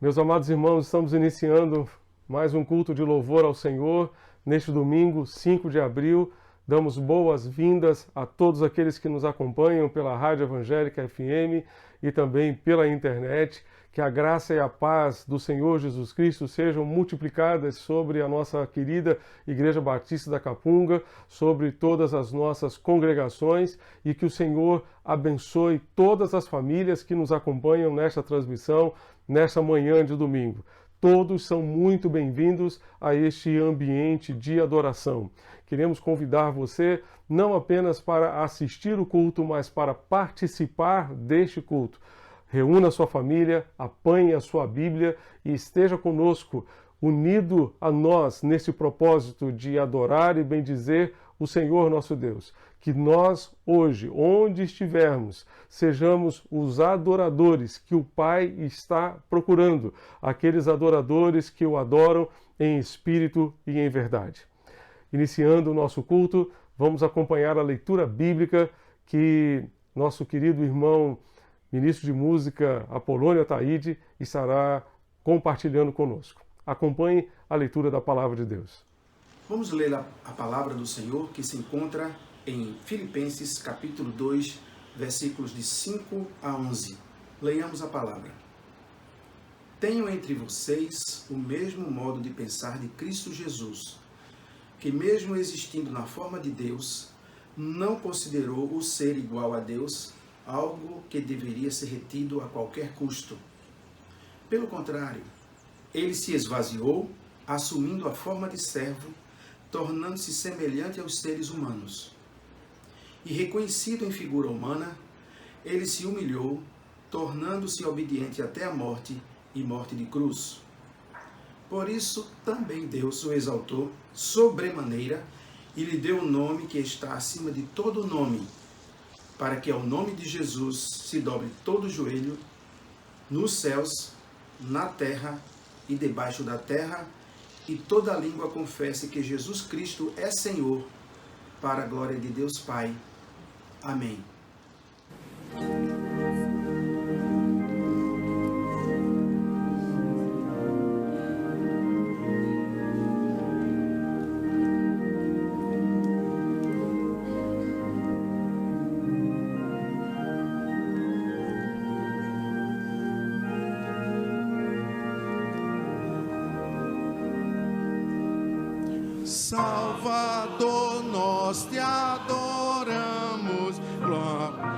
Meus amados irmãos, estamos iniciando mais um culto de louvor ao Senhor. Neste domingo, 5 de abril, damos boas-vindas a todos aqueles que nos acompanham pela Rádio Evangélica FM e também pela internet. Que a graça e a paz do Senhor Jesus Cristo sejam multiplicadas sobre a nossa querida Igreja Batista da Capunga, sobre todas as nossas congregações, e que o Senhor abençoe todas as famílias que nos acompanham nesta transmissão, nesta manhã de domingo. Todos são muito bem-vindos a este ambiente de adoração. Queremos convidar você não apenas para assistir o culto, mas para participar deste culto. Reúna sua família, apanhe a sua Bíblia e esteja conosco, unido a nós nesse propósito de adorar e bendizer o Senhor nosso Deus. Que nós hoje, onde estivermos, sejamos os adoradores que o Pai está procurando, aqueles adoradores que o adoram em espírito e em verdade. Iniciando o nosso culto, vamos acompanhar a leitura bíblica que nosso querido irmão ministro de música Apolônio Ataíde estará compartilhando conosco. Acompanhe a leitura da palavra de Deus. Vamos ler a palavra do Senhor que se encontra em Filipenses capítulo 2, versículos de 5 a 11. Leiamos a palavra. Tenham entre vocês o mesmo modo de pensar de Cristo Jesus, que mesmo existindo na forma de Deus, não considerou o ser igual a Deus algo que deveria ser retido a qualquer custo. Pelo contrário, ele se esvaziou, assumindo a forma de servo, tornando-se semelhante aos seres humanos. E reconhecido em figura humana, ele se humilhou, tornando-se obediente até a morte e morte de cruz. Por isso também Deus o exaltou sobremaneira e lhe deu o nome que está acima de todo nome, para que ao nome de Jesus se dobre todo o joelho, nos céus, na terra e debaixo da terra, e toda língua confesse que Jesus Cristo é Senhor, para a glória de Deus Pai. Amém. Salvador, nós te adoramos, glória.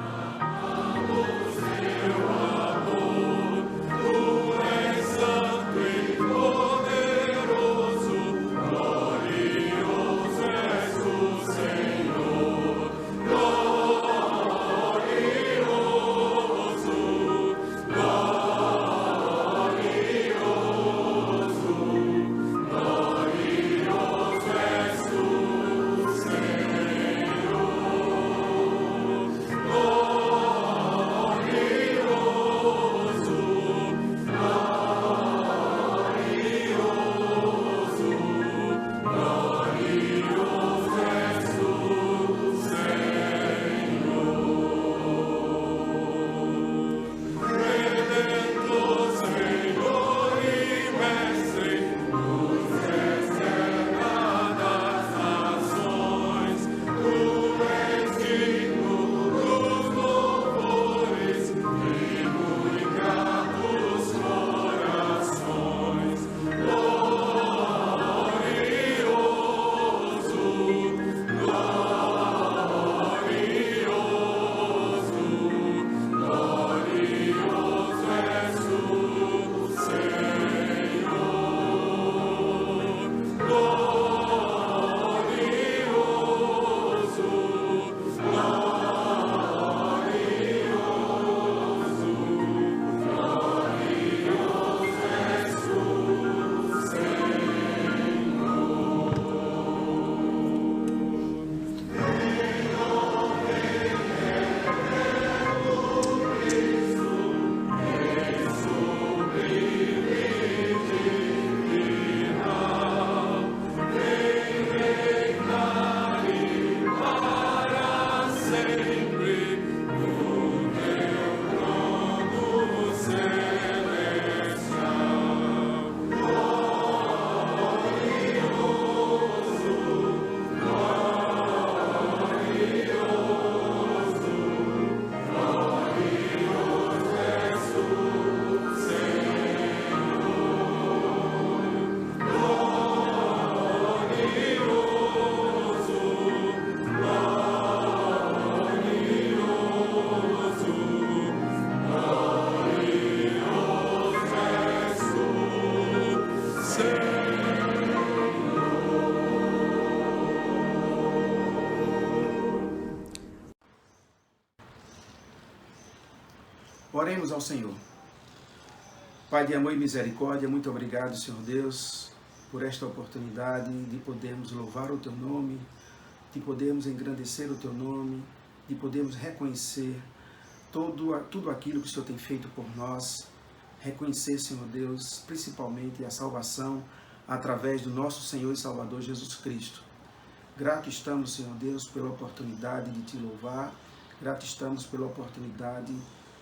Oremos ao Senhor. Pai de amor e misericórdia, muito obrigado, Senhor Deus, por esta oportunidade de podermos louvar o Teu nome, de podermos engrandecer o Teu nome, de podermos reconhecer tudo aquilo que o Senhor tem feito por nós, reconhecer, Senhor Deus, principalmente a salvação através do nosso Senhor e Salvador Jesus Cristo. Grato estamos, Senhor Deus, pela oportunidade de Te louvar, grato estamos pela oportunidade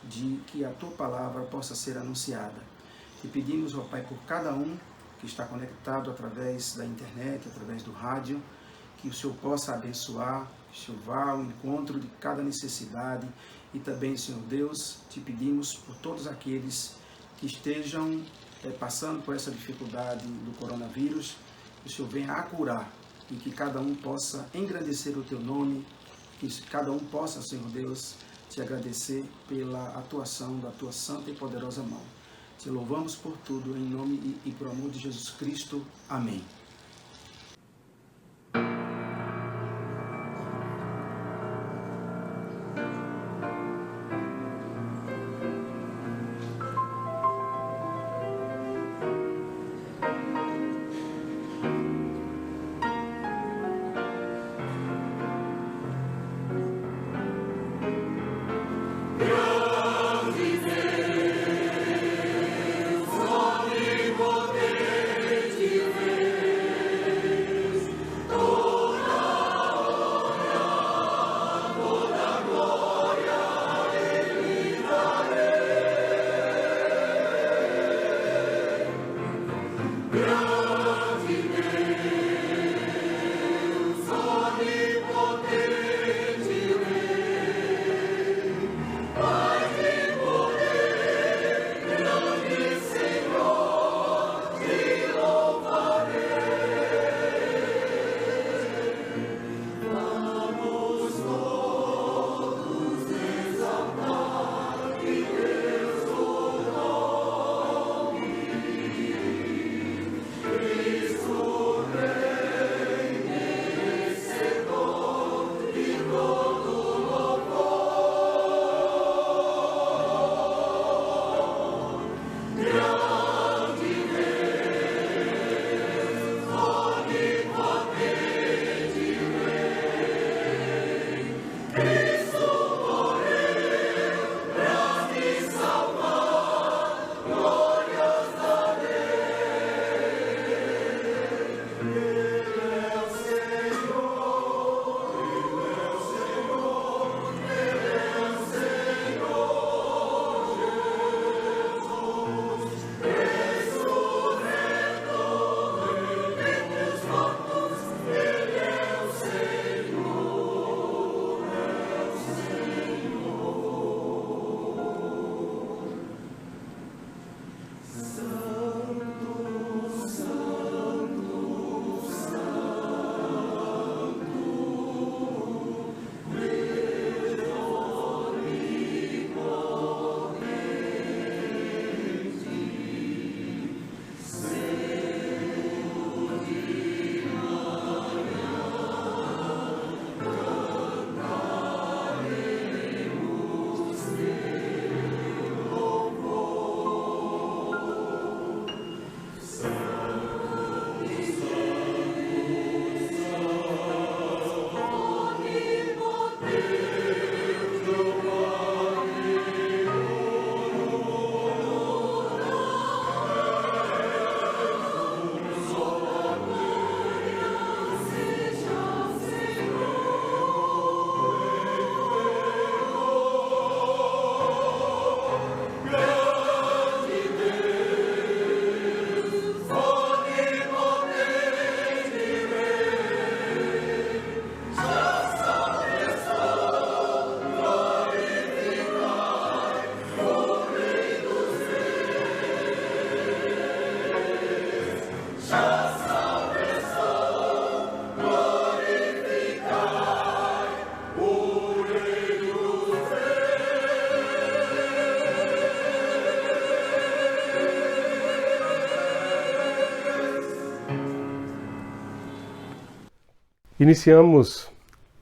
de que a Tua palavra possa ser anunciada. E pedimos, ó Pai, por cada um que está conectado através da internet, através do rádio, que o Senhor possa abençoar, que o Senhor vá ao encontro de cada necessidade. E também, Senhor Deus, Te pedimos por todos aqueles que estejam passando por essa dificuldade do coronavírus, que o Senhor venha a curar e que cada um possa engrandecer o Teu nome, que cada um possa, Senhor Deus, Te agradecer pela atuação da Tua santa e poderosa mão. Te louvamos por tudo, em nome e por amor de Jesus Cristo. Amém. Iniciamos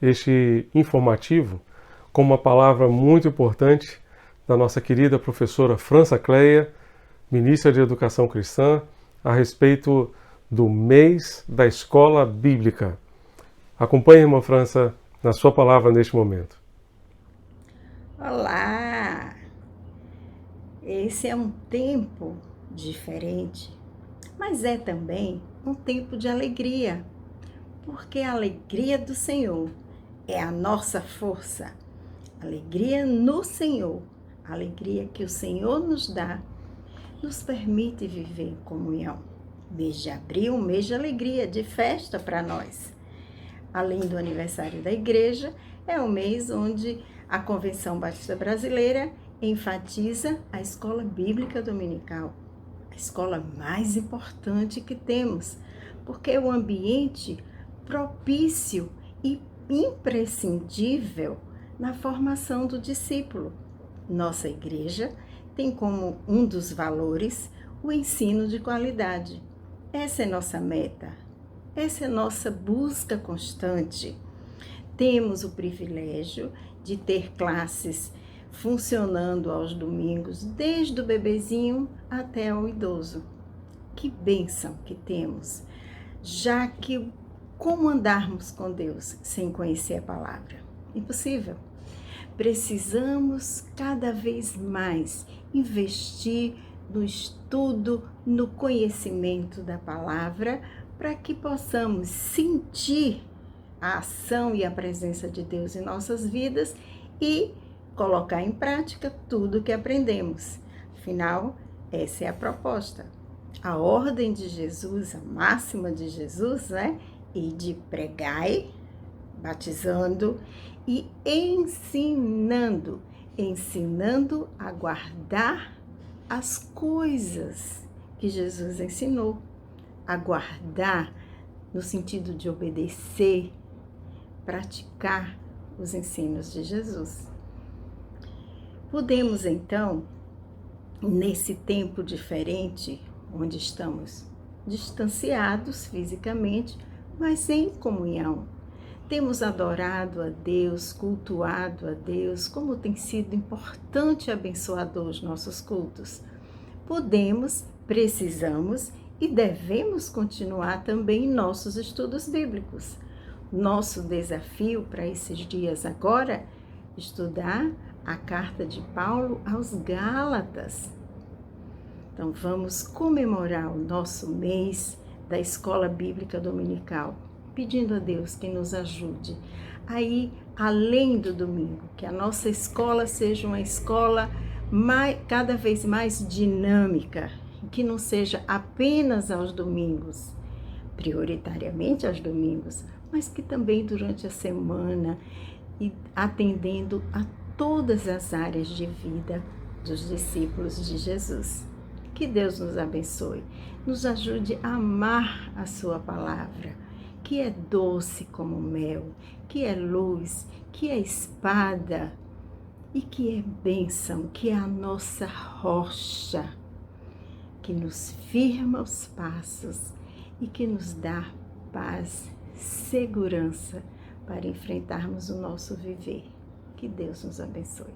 este informativo com uma palavra muito importante da nossa querida professora França Cleia, ministra de Educação Cristã, a respeito do mês da Escola Bíblica. Acompanhe, irmã França, na sua palavra neste momento. Olá! Esse é um tempo diferente, mas é também um tempo de alegria, porque a alegria do Senhor é a nossa força. Alegria no Senhor, a alegria que o Senhor nos dá, nos permite viver em comunhão. Mês de abril, um mês de alegria, de festa para nós. Além do aniversário da igreja, é um mês onde a Convenção Batista Brasileira enfatiza a escola bíblica dominical, a escola mais importante que temos, porque é o ambiente propício e imprescindível na formação do discípulo. Nossa igreja tem como um dos valores o ensino de qualidade. Essa é nossa meta, essa é nossa busca constante. Temos o privilégio de ter classes funcionando aos domingos, desde o bebezinho até o idoso. Que bênção que temos, já que como andarmos com Deus sem conhecer a palavra? Impossível. Precisamos cada vez mais investir no estudo, no conhecimento da palavra, para que possamos sentir a ação e a presença de Deus em nossas vidas e colocar em prática tudo que aprendemos. Afinal, essa é a proposta. A ordem de Jesus, a máxima de Jesus, E de pregai, batizando e ensinando a guardar as coisas que Jesus ensinou. A guardar no sentido de obedecer, praticar os ensinos de Jesus. Podemos então, nesse tempo diferente, onde estamos distanciados fisicamente, mas em comunhão, temos adorado a Deus, cultuado a Deus, como tem sido importante e abençoador os nossos cultos. Podemos, precisamos e devemos continuar também em nossos estudos bíblicos. Nosso desafio para esses dias agora, estudar a carta de Paulo aos Gálatas. Então vamos comemorar o nosso mês da Escola Bíblica Dominical, pedindo a Deus que nos ajude a ir além do domingo, que a nossa escola seja uma escola cada vez mais dinâmica, que não seja apenas aos domingos, prioritariamente aos domingos, mas que também durante a semana, e atendendo a todas as áreas de vida dos discípulos de Jesus. Que Deus nos abençoe, nos ajude a amar a sua palavra, que é doce como mel, que é luz, que é espada e que é bênção, que é a nossa rocha, que nos firma os passos e que nos dá paz, segurança para enfrentarmos o nosso viver. Que Deus nos abençoe.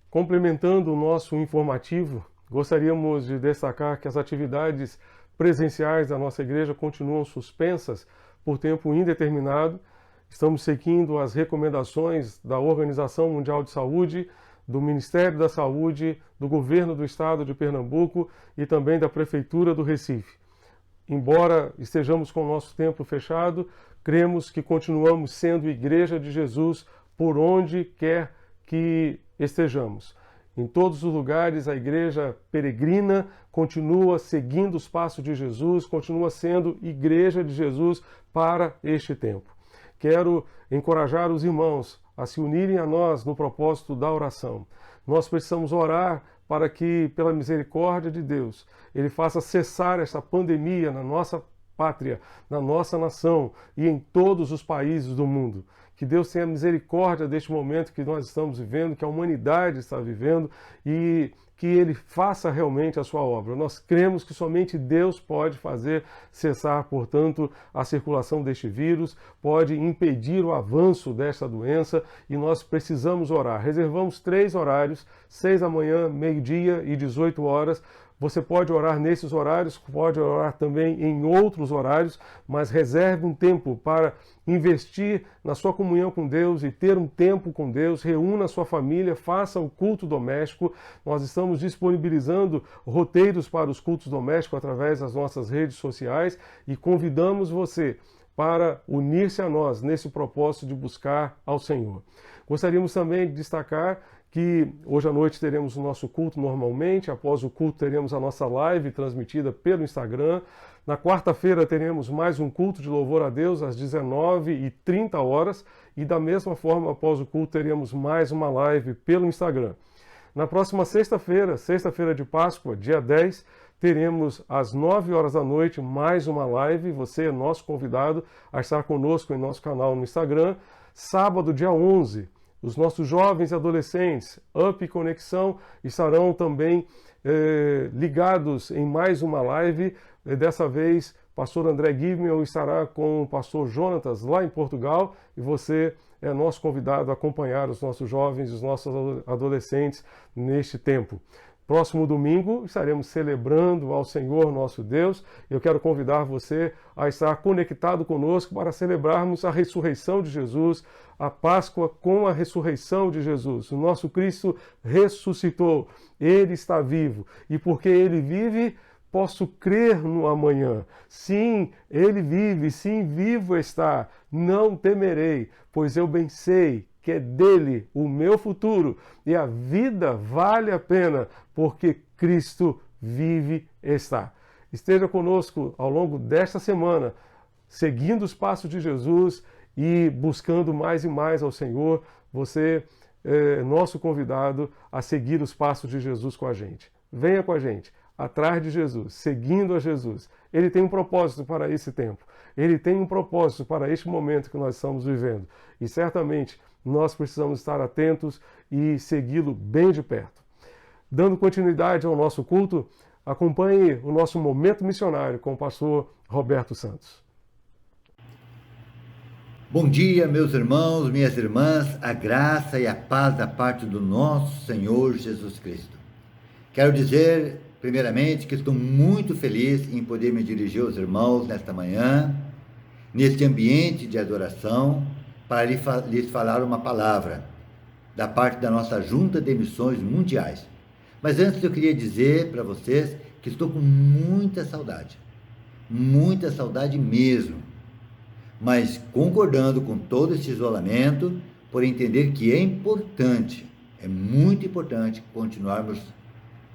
Complementando o nosso informativo, gostaríamos de destacar que as atividades presenciais da nossa igreja continuam suspensas por tempo indeterminado. Estamos seguindo as recomendações da Organização Mundial de Saúde, do Ministério da Saúde, do Governo do Estado de Pernambuco e também da Prefeitura do Recife. Embora estejamos com o nosso templo fechado, cremos que continuamos sendo Igreja de Jesus por onde quer que estejamos. Em todos os lugares, a igreja peregrina continua seguindo os passos de Jesus, continua sendo Igreja de Jesus para este tempo. Quero encorajar os irmãos a se unirem a nós no propósito da oração. Nós precisamos orar para que, pela misericórdia de Deus, Ele faça cessar essa pandemia na nossa pátria, na nossa nação e em todos os países do mundo. que Deus tenha misericórdia deste momento que nós estamos vivendo, que a humanidade está vivendo, e que Ele faça realmente a sua obra. Nós cremos que somente Deus pode fazer cessar, portanto, a circulação deste vírus, pode impedir o avanço desta doença, e nós precisamos orar. Reservamos 3 horários, 6 da manhã, meio-dia e 18 horas. Você pode orar nesses horários, pode orar também em outros horários, mas reserve um tempo para investir na sua comunhão com Deus e ter um tempo com Deus. Reúna a sua família, faça o culto doméstico. Nós estamos disponibilizando roteiros para os cultos domésticos através das nossas redes sociais e convidamos você para unir-se a nós nesse propósito de buscar ao Senhor. Gostaríamos também de destacar que hoje à noite teremos o nosso culto normalmente, após o culto teremos a nossa live transmitida pelo Instagram. Na quarta-feira teremos mais um culto de louvor a Deus às 19h30 e da mesma forma após o culto teremos mais uma live pelo Instagram. Na próxima sexta-feira, sexta-feira de Páscoa, dia 10, teremos às 9 horas da noite mais uma live. Você é nosso convidado a estar conosco em nosso canal no Instagram. Sábado, dia 11, os nossos jovens e adolescentes, Up Conexão, estarão também ligados em mais uma live. Dessa vez, pastor André Guimel estará com o pastor Jonatas lá em Portugal, e você é nosso convidado a acompanhar os nossos jovens e os nossos adolescentes neste tempo. Próximo domingo estaremos celebrando ao Senhor nosso Deus. Eu quero convidar você a estar conectado conosco para celebrarmos a ressurreição de Jesus, a Páscoa com a ressurreição de Jesus. O nosso Cristo ressuscitou, Ele está vivo, e porque Ele vive, posso crer no amanhã. Sim, Ele vive, sim, vivo está. Não temerei, pois eu bem sei que é dele o meu futuro, e a vida vale a pena, porque Cristo vive está. Esteja conosco ao longo desta semana, seguindo os passos de Jesus e buscando mais e mais ao Senhor. Você é nosso convidado a seguir os passos de Jesus com a gente. Venha com a gente, atrás de Jesus, seguindo a Jesus. Ele tem um propósito para esse tempo. Ele tem um propósito para este momento que nós estamos vivendo. E certamente nós precisamos estar atentos e segui-lo bem de perto. Dando continuidade ao nosso culto, acompanhe o nosso Momento Missionário com o pastor Roberto Santos. Bom dia, meus irmãos, minhas irmãs, a graça e a paz da parte do nosso Senhor Jesus Cristo. Quero dizer, primeiramente, que estou muito feliz em poder me dirigir aos irmãos nesta manhã, neste ambiente de adoração, para lhes falar uma palavra da parte da nossa Junta de Missões Mundiais. Mas antes eu queria dizer para vocês que estou com muita saudade mesmo, mas concordando com todo esse isolamento, por entender que é importante, é muito importante continuarmos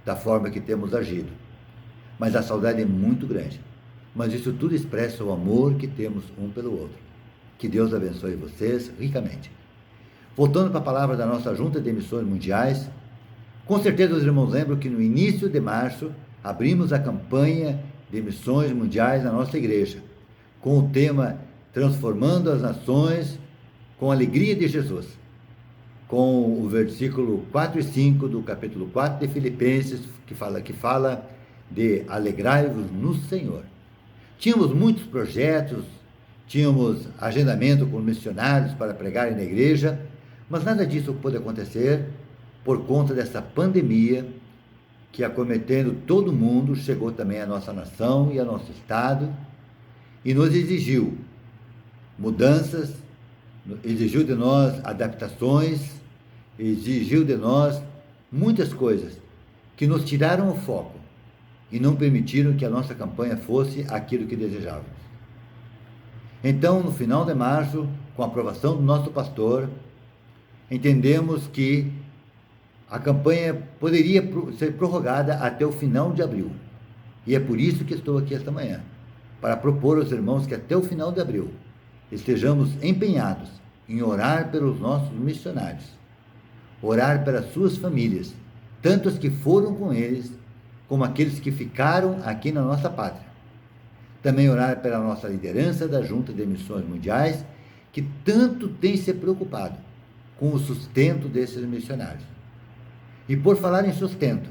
da forma que temos agido. Mas a saudade é muito grande. Mas isso tudo expressa o amor que temos um pelo outro. Que Deus abençoe vocês ricamente. Voltando para a palavra da nossa Junta de Missões Mundiais, com certeza os irmãos lembram que no início de março abrimos a campanha de missões mundiais na nossa igreja, com o tema Transformando as Nações com a Alegria de Jesus, com o versículo 4 e 5 do capítulo 4 de Filipenses, que fala de alegrai-vos no Senhor. Tínhamos muitos projetos, tínhamos agendamento com missionários para pregarem na igreja, mas nada disso pôde acontecer por conta dessa pandemia que, acometendo todo mundo, chegou também à nossa nação e ao nosso estado e nos exigiu mudanças, exigiu de nós adaptações, exigiu de nós muitas coisas que nos tiraram o foco e não permitiram que a nossa campanha fosse aquilo que desejávamos. Então, no final de março, com a aprovação do nosso pastor, entendemos que a campanha poderia ser prorrogada até o final de abril. E é por isso que estou aqui esta manhã, para propor aos irmãos que até o final de abril estejamos empenhados em orar pelos nossos missionários, orar pelas suas famílias, tanto as que foram com eles, como aqueles que ficaram aqui na nossa pátria. Também orar pela nossa liderança da Junta de Missões Mundiais, que tanto tem se preocupado com o sustento desses missionários. E por falar em sustento,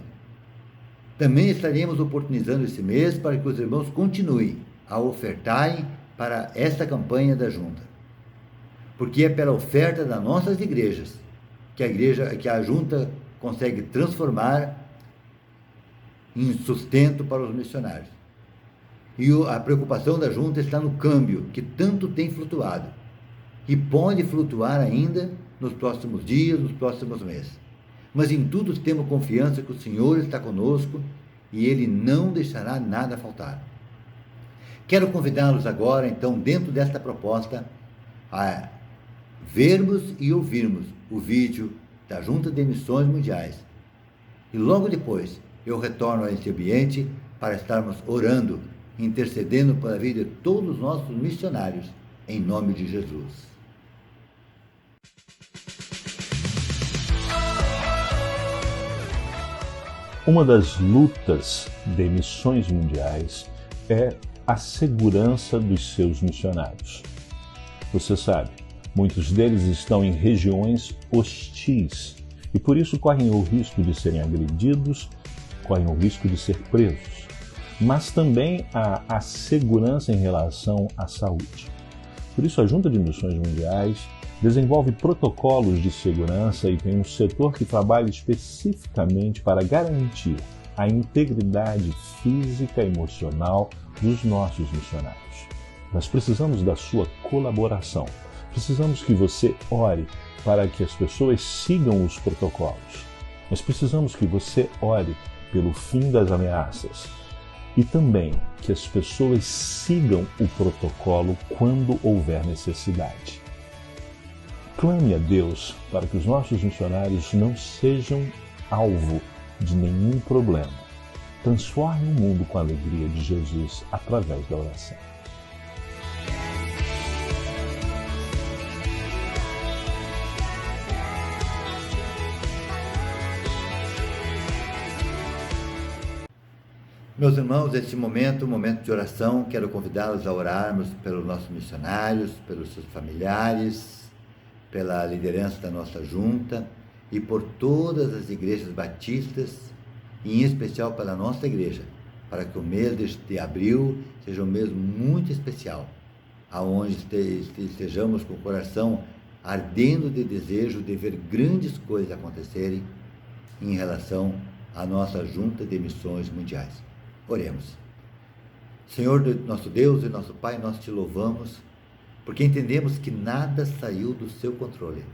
também estaremos oportunizando esse mês para que os irmãos continuem a ofertarem para esta campanha da Junta. Porque é pela oferta das nossas igrejas que a Junta consegue transformar em sustento para os missionários. E a preocupação da Junta está no câmbio, que tanto tem flutuado. E pode flutuar ainda nos próximos dias, nos próximos meses. Mas em tudo temos confiança que o Senhor está conosco e Ele não deixará nada faltar. Quero convidá-los agora, então, dentro desta proposta, a vermos e ouvirmos o vídeo da Junta de Missões Mundiais. E logo depois eu retorno a esse ambiente para estarmos orando, intercedendo pela vida de todos os nossos missionários, em nome de Jesus. Uma das lutas de missões mundiais é a segurança dos seus missionários. Você sabe, muitos deles estão em regiões hostis e por isso correm o risco de serem agredidos, correm o risco de ser presos. Mas também há a segurança em relação à saúde. Por isso a Junta de Missões Mundiais desenvolve protocolos de segurança e tem um setor que trabalha especificamente para garantir a integridade física e emocional dos nossos missionários. Nós precisamos da sua colaboração. Precisamos que você ore para que as pessoas sigam os protocolos. Nós precisamos que você ore pelo fim das ameaças e também que as pessoas sigam o protocolo quando houver necessidade. Clame a Deus para que os nossos missionários não sejam alvo de nenhum problema. Transforme o mundo com a alegria de Jesus através da oração. Meus irmãos, neste momento, um momento de oração, quero convidá-los a orarmos pelos nossos missionários, pelos seus familiares, pela liderança da nossa junta e por todas as igrejas batistas, e em especial pela nossa igreja, para que o mês de abril seja um mês muito especial, aonde estejamos com o coração ardendo de desejo de ver grandes coisas acontecerem em relação à nossa Junta de Missões Mundiais. Oremos. Senhor, nosso Deus e nosso Pai, nós te louvamos, porque entendemos que nada saiu do seu controle.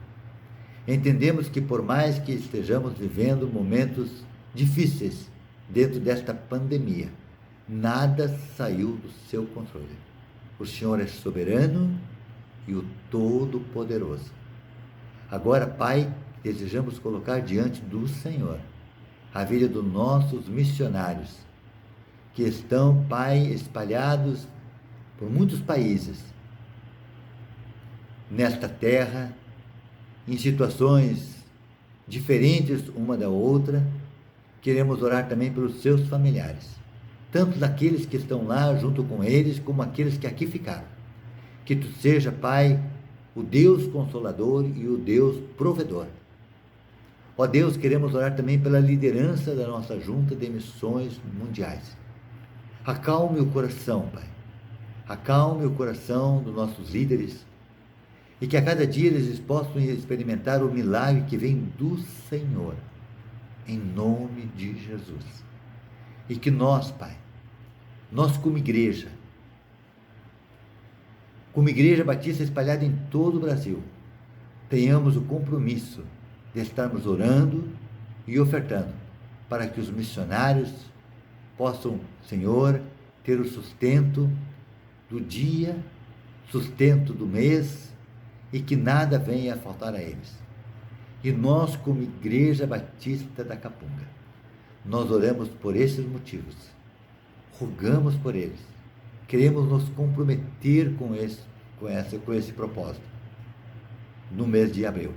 Entendemos que por mais que estejamos vivendo momentos difíceis dentro desta pandemia, nada saiu do seu controle. O Senhor é soberano e o Todo-Poderoso. Agora, Pai, desejamos colocar diante do Senhor a vida dos nossos missionários, que estão, Pai, espalhados por muitos países, nesta terra, em situações diferentes uma da outra. Queremos orar também pelos seus familiares, tanto daqueles que estão lá junto com eles, como aqueles que aqui ficaram. Que Tu seja, Pai, o Deus Consolador e o Deus Provedor. Ó Deus, queremos orar também pela liderança da nossa Junta de Missões Mundiais. Acalme o coração, Pai. Acalme o coração dos nossos líderes, e que a cada dia eles possam experimentar o milagre que vem do Senhor, em nome de Jesus. E que nós, Pai, nós como igreja batista espalhada em todo o Brasil, tenhamos o compromisso de estarmos orando e ofertando para que os missionários possam, Senhor, ter o sustento do dia, sustento do mês, e que nada venha a faltar a eles. E nós, como Igreja Batista da Capunga, nós oramos por esses motivos, rogamos por eles, queremos nos comprometer com esse propósito no mês de abril.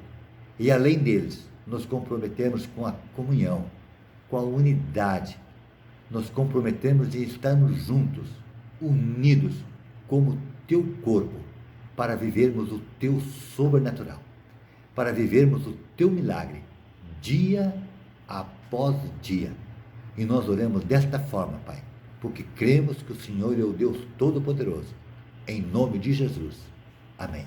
E além deles, nos comprometemos com a comunhão, com a unidade, nos comprometemos em estarmos juntos, unidos como Teu corpo, para vivermos o Teu sobrenatural, para vivermos o Teu milagre, dia após dia. E nós oramos desta forma, Pai, porque cremos que o Senhor é o Deus Todo-Poderoso. Em nome de Jesus. Amém.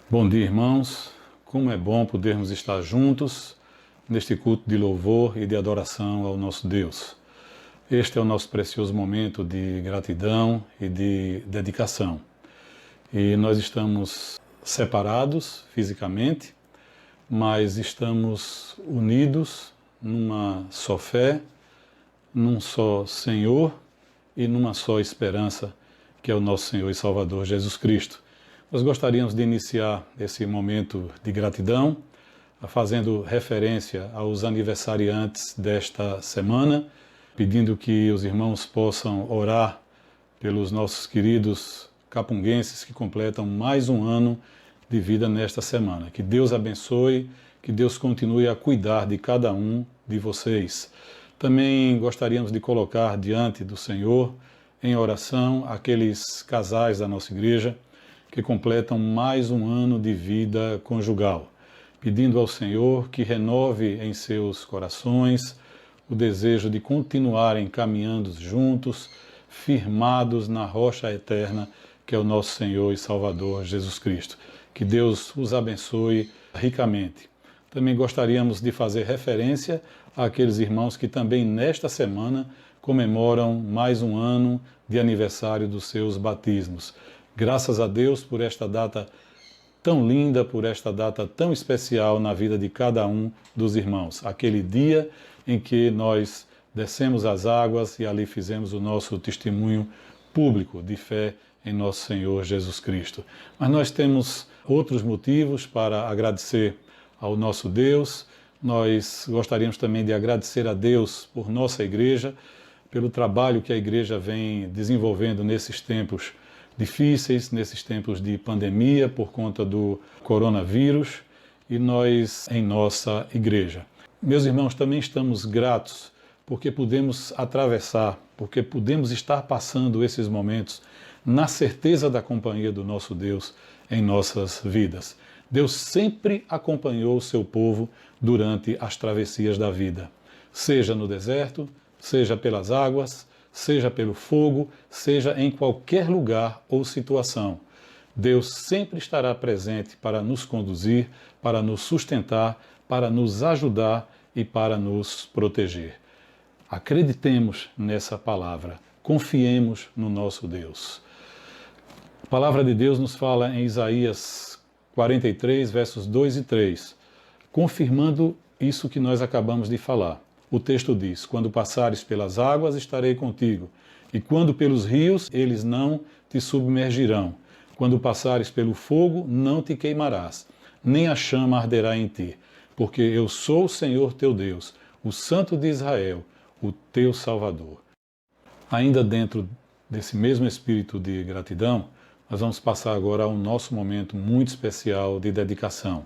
Bom dia, irmãos. Como é bom podermos estar juntos neste culto de louvor e de adoração ao nosso Deus. Este é o nosso precioso momento de gratidão e de dedicação. E nós estamos separados fisicamente, mas estamos unidos numa só fé, num só Senhor e numa só esperança, que é o nosso Senhor e Salvador Jesus Cristo. Nós gostaríamos de iniciar esse momento de gratidão, fazendo referência aos aniversariantes desta semana, pedindo que os irmãos possam orar pelos nossos queridos capunguenses que completam mais um ano de vida nesta semana. Que Deus abençoe, que Deus continue a cuidar de cada um de vocês. Também gostaríamos de colocar diante do Senhor, em oração, aqueles casais da nossa igreja que completam mais um ano de vida conjugal, pedindo ao Senhor que renove em seus corações o desejo de continuarem caminhando juntos, firmados na rocha eterna, que é o nosso Senhor e Salvador Jesus Cristo. Que Deus os abençoe ricamente. Também gostaríamos de fazer referência àqueles irmãos que também nesta semana comemoram mais um ano de aniversário dos seus batismos. Graças a Deus por esta data tão linda, por esta data tão especial na vida de cada um dos irmãos. Aquele dia em que nós descemos as águas e ali fizemos o nosso testemunho público de fé em nosso Senhor Jesus Cristo. Mas nós temos outros motivos para agradecer ao nosso Deus. Nós gostaríamos também de agradecer a Deus por nossa igreja, pelo trabalho que a igreja vem desenvolvendo nesses tempos difíceis, nesses tempos de pandemia por conta do coronavírus, e nós em nossa igreja. Meus irmãos, também estamos gratos porque podemos atravessar, porque podemos estar passando esses momentos na certeza da companhia do nosso Deus em nossas vidas. Deus sempre acompanhou o seu povo durante as travessias da vida, seja no deserto, seja pelas águas, seja pelo fogo, seja em qualquer lugar ou situação. Deus sempre estará presente para nos conduzir, para nos sustentar, para nos ajudar e para nos proteger. Acreditemos nessa palavra, confiemos no nosso Deus. A palavra de Deus nos fala em Isaías 43, versos 2 e 3, confirmando isso que nós acabamos de falar. O texto diz: quando passares pelas águas, estarei contigo, e quando pelos rios, eles não te submergirão. Quando passares pelo fogo, não te queimarás, nem a chama arderá em ti, porque eu sou o Senhor teu Deus, o Santo de Israel, o teu Salvador. Ainda dentro desse mesmo espírito de gratidão, nós vamos passar agora a um nosso momento muito especial de dedicação.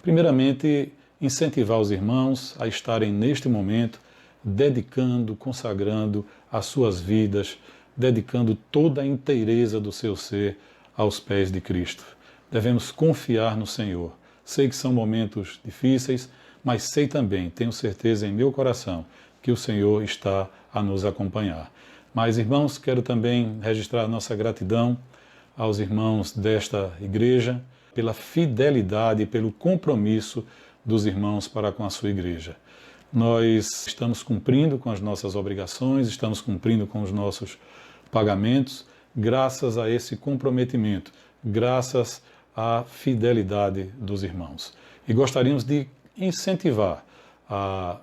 Primeiramente, incentivar os irmãos a estarem neste momento dedicando, consagrando as suas vidas, dedicando toda a inteireza do seu ser aos pés de Cristo. Devemos confiar no Senhor. Sei que são momentos difíceis, mas sei também, tenho certeza em meu coração, que o Senhor está a nos acompanhar. Mas, irmãos, quero também registrar a nossa gratidão aos irmãos desta igreja pela fidelidade e pelo compromisso dos irmãos para com a sua igreja. Nós estamos cumprindo com as nossas obrigações, estamos cumprindo com os nossos pagamentos, graças a esse comprometimento, graças à fidelidade dos irmãos. E gostaríamos de incentivar a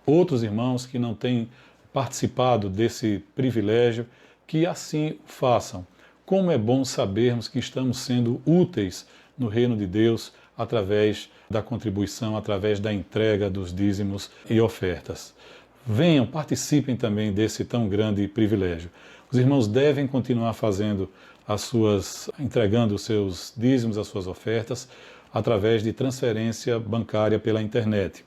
outros irmãos que não têm participado desse privilégio, que assim o façam. Como é bom sabermos que estamos sendo úteis no reino de Deus através da contribuição, através da entrega dos dízimos e ofertas. Venham, participem também desse tão grande privilégio. Os irmãos devem continuar fazendo entregando os seus dízimos, as suas ofertas, através de transferência bancária pela internet,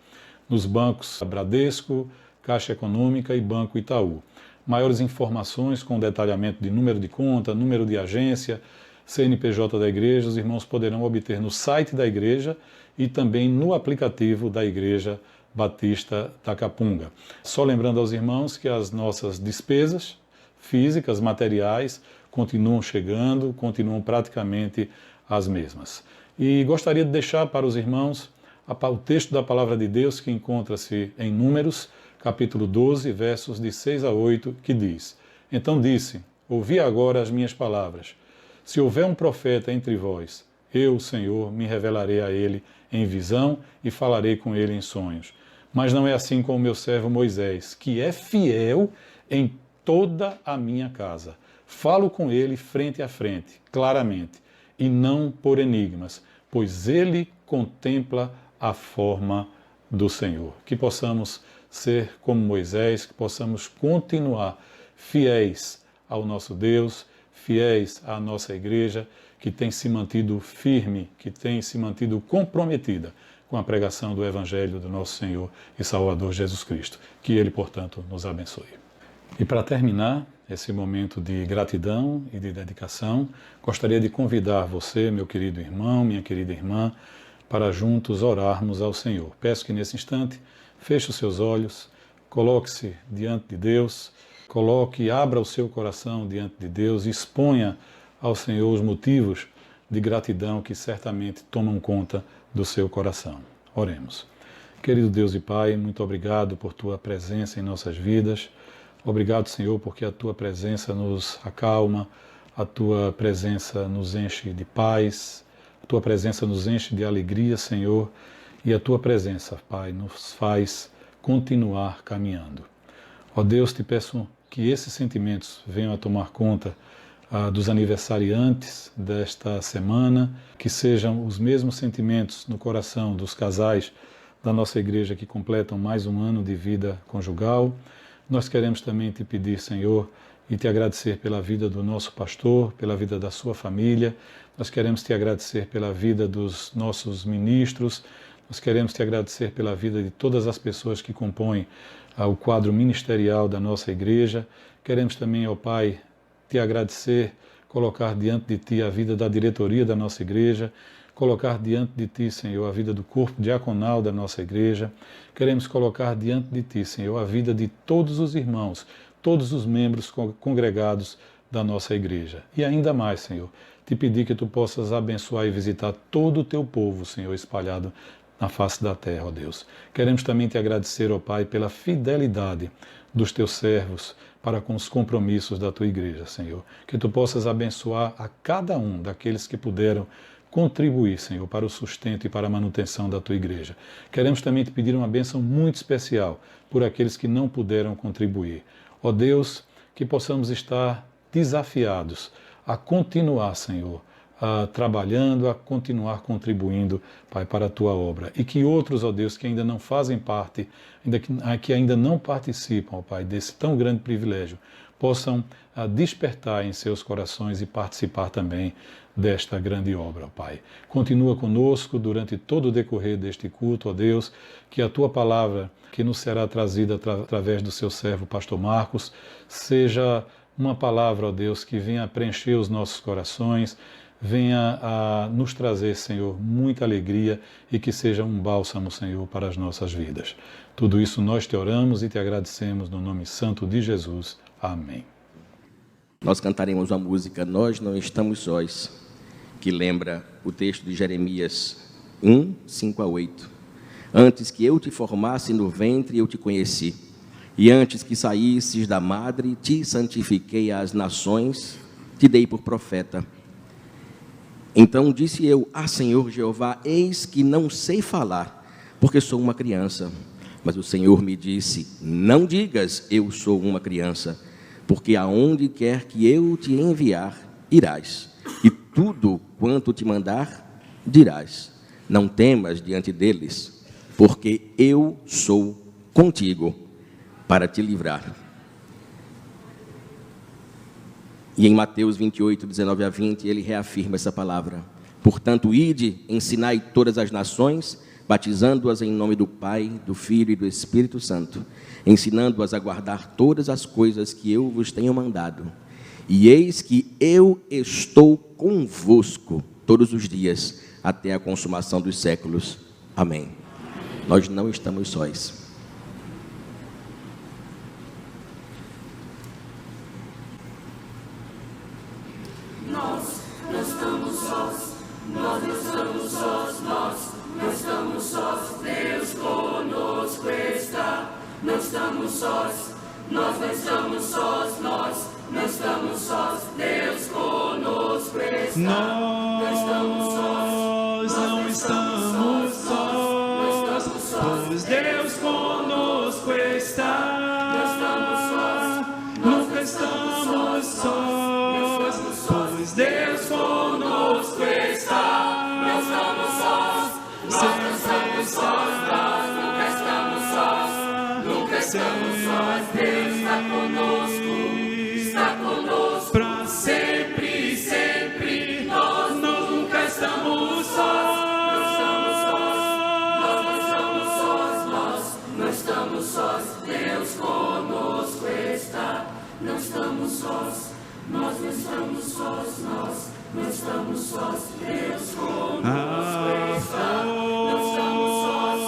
nos bancos Bradesco, Caixa Econômica e Banco Itaú. Maiores informações com detalhamento de número de conta, número de agência, CNPJ da igreja, os irmãos poderão obter no site da igreja e também no aplicativo da Igreja Batista Tacapunga. Só lembrando aos irmãos que as nossas despesas físicas, materiais, continuam chegando, continuam praticamente as mesmas. E gostaria de deixar para os irmãos o texto da Palavra de Deus que encontra-se em Números, capítulo 12, versos de 6 a 8, que diz: Então disse, ouvi agora as minhas palavras. Se houver um profeta entre vós, eu, o Senhor, me revelarei a ele em visão e falarei com ele em sonhos. Mas não é assim com o meu servo Moisés, que é fiel em toda a minha casa. Falo com ele frente a frente, claramente, e não por enigmas, pois ele contempla a forma do Senhor. Que possamos ser como Moisés, que possamos continuar fiéis ao nosso Deus, fiéis à nossa igreja, que tem se mantido firme, que tem se mantido comprometida com a pregação do Evangelho do nosso Senhor e Salvador Jesus Cristo. Que Ele, portanto, nos abençoe. E para terminar esse momento de gratidão e de dedicação, gostaria de convidar você, meu querido irmão, minha querida irmã, para juntos orarmos ao Senhor. Peço que nesse instante feche os seus olhos, coloque-se diante de Deus, abra o seu coração diante de Deus e exponha ao Senhor os motivos de gratidão que certamente tomam conta do seu coração. Oremos. Querido Deus e Pai, muito obrigado por Tua presença em nossas vidas. Obrigado, Senhor, porque a Tua presença nos acalma, a Tua presença nos enche de paz, a Tua presença nos enche de alegria, Senhor, e a Tua presença, Pai, nos faz continuar caminhando. Ó Deus, te peço que esses sentimentos venham a tomar conta dos aniversariantes desta semana, que sejam os mesmos sentimentos no coração dos casais da nossa igreja que completam mais um ano de vida conjugal. Nós queremos também te pedir, Senhor, e te agradecer pela vida do nosso pastor, pela vida da sua família. Nós queremos te agradecer pela vida dos nossos ministros. Nós queremos te agradecer pela vida de todas as pessoas que compõem o quadro ministerial da nossa igreja. Queremos também, ó Pai, te agradecer, colocar diante de ti a vida da diretoria da nossa igreja, colocar diante de ti, Senhor, a vida do corpo diaconal da nossa igreja. Queremos colocar diante de ti, Senhor, a vida de todos os irmãos, todos os membros congregados da nossa igreja. E ainda mais, Senhor, te pedir que tu possas abençoar e visitar todo o teu povo, Senhor, espalhado na face da terra, ó Deus. Queremos também te agradecer, ó Pai, pela fidelidade dos teus servos para com os compromissos da tua igreja, Senhor. Que tu possas abençoar a cada um daqueles que puderam contribuir, Senhor, para o sustento e para a manutenção da tua igreja. Queremos também te pedir uma bênção muito especial por aqueles que não puderam contribuir. Ó Deus, que possamos estar desafiados a continuar, Senhor, trabalhando, a continuar contribuindo, Pai, para a tua obra. E que outros, ó Deus, que ainda não fazem parte, que ainda não participam, ó Pai, desse tão grande privilégio, possam despertar em seus corações e participar também desta grande obra, ó Pai. Continua conosco durante todo o decorrer deste culto, ó Deus, que a tua palavra, que nos será trazida através do seu servo, pastor Marcos, seja uma palavra, ó Deus, que venha preencher os nossos corações, venha a nos trazer, Senhor, muita alegria e que seja um bálsamo, Senhor, para as nossas vidas. Tudo isso nós te oramos e te agradecemos no nome santo de Jesus. Amém. Nós cantaremos uma música, Nós Não Estamos Sós, que lembra o texto de Jeremias 1, 5 a 8. Antes que eu te formasse no ventre, eu te conheci. E antes que saísses da madre, te santifiquei às nações, te dei por profeta. Então disse eu, Senhor Jeová, eis que não sei falar, porque sou uma criança. Mas o Senhor me disse, não digas, eu sou uma criança, porque aonde quer que eu te enviar, irás. E tudo quanto te mandar, dirás. Não temas diante deles, porque eu sou contigo, para te livrar. E em Mateus 28, 19 a 20, ele reafirma essa palavra. Portanto, ide, ensinai todas as nações, batizando-as em nome do Pai, do Filho e do Espírito Santo, ensinando-as a guardar todas as coisas que eu vos tenho mandado. E eis que eu estou convosco todos os dias, até a consumação dos séculos. Amém. Nós não estamos sós. Nós não estamos sós, nós não estamos sós, nós não estamos sós, Deus conosco está. Não estamos sós, nós não estamos sós, nós não estamos sós, Deus conosco está. Não estamos sós, não estamos sós, pois Deus conosco está. Não estamos sós, nunca estamos sós, pois Deus conosco está. não estamos sós, nós não estamos sós, nós nunca estamos sós, nunca estamos sós, Deus está conosco, Pra sempre, sempre, nós nunca estamos sós. nós não estamos sós, nós não estamos sós, Deus conosco está. Não estamos sós, nós não estamos sós, nós não estamos sós, Deus conosco está. Não estamos sós,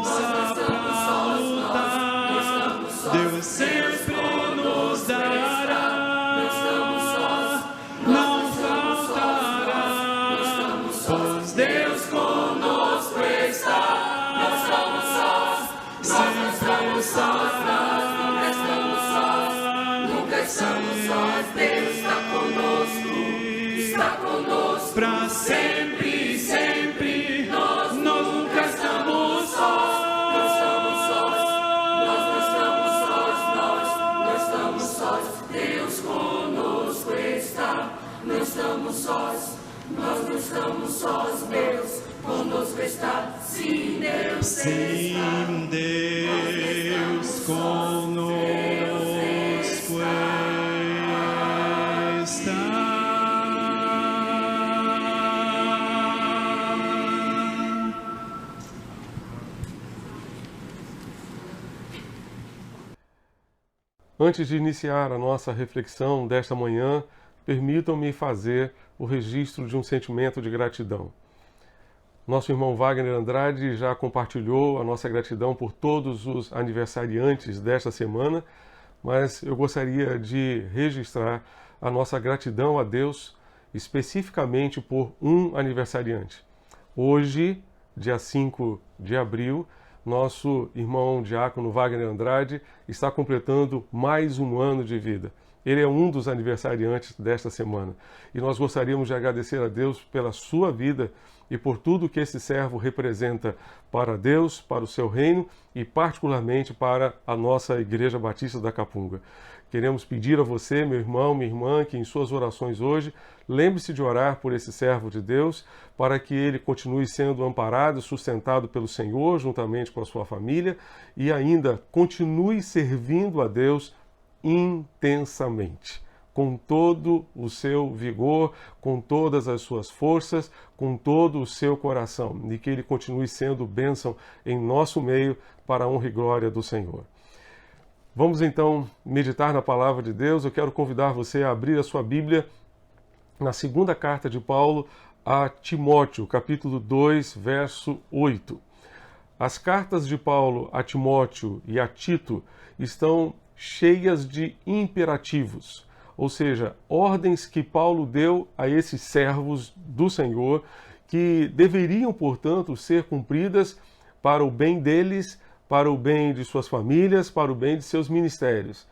nós não estamos sós, nós não estamos sós, Deus sempre nos dará, não estamos sós, não faltará, pois Deus conosco está. não estamos sós, nós não estamos sós, nós nunca estamos sós, nunca estamos sós, Deus está conosco, Pra sempre, sempre, nós nunca estamos sós. não estamos sós, nós não estamos sós, nós não estamos sós, Deus conosco está. Não estamos sós, nós não estamos sós, Deus conosco está. Sim, Deus está. Sim, Deus conosco está. Antes de iniciar a nossa reflexão desta manhã, permitam-me fazer o registro de um sentimento de gratidão. Nosso irmão Wagner Andrade já compartilhou a nossa gratidão por todos os aniversariantes desta semana, mas eu gostaria de registrar a nossa gratidão a Deus especificamente por um aniversariante. Hoje, dia 5 de abril, nosso irmão diácono Wagner Andrade está completando mais um ano de vida. Ele é um dos aniversariantes desta semana. E nós gostaríamos de agradecer a Deus pela sua vida e por tudo que esse servo representa para Deus, para o seu reino e particularmente para a nossa Igreja Batista da Capunga. Queremos pedir a você, meu irmão, minha irmã, que em suas orações hoje, lembre-se de orar por esse servo de Deus, para que ele continue sendo amparado e sustentado pelo Senhor, juntamente com a sua família, e ainda continue servindo a Deus intensamente, com todo o seu vigor, com todas as suas forças, com todo o seu coração, e que ele continue sendo bênção em nosso meio para a honra e glória do Senhor. Vamos então meditar na palavra de Deus. Eu quero convidar você a abrir a sua Bíblia na segunda carta de Paulo a Timóteo, capítulo 2, verso 8. As cartas de Paulo a Timóteo e a Tito estão cheias de imperativos, ou seja, ordens que Paulo deu a esses servos do Senhor, que deveriam, portanto, ser cumpridas para o bem deles, para o bem de suas famílias, para o bem de seus ministérios.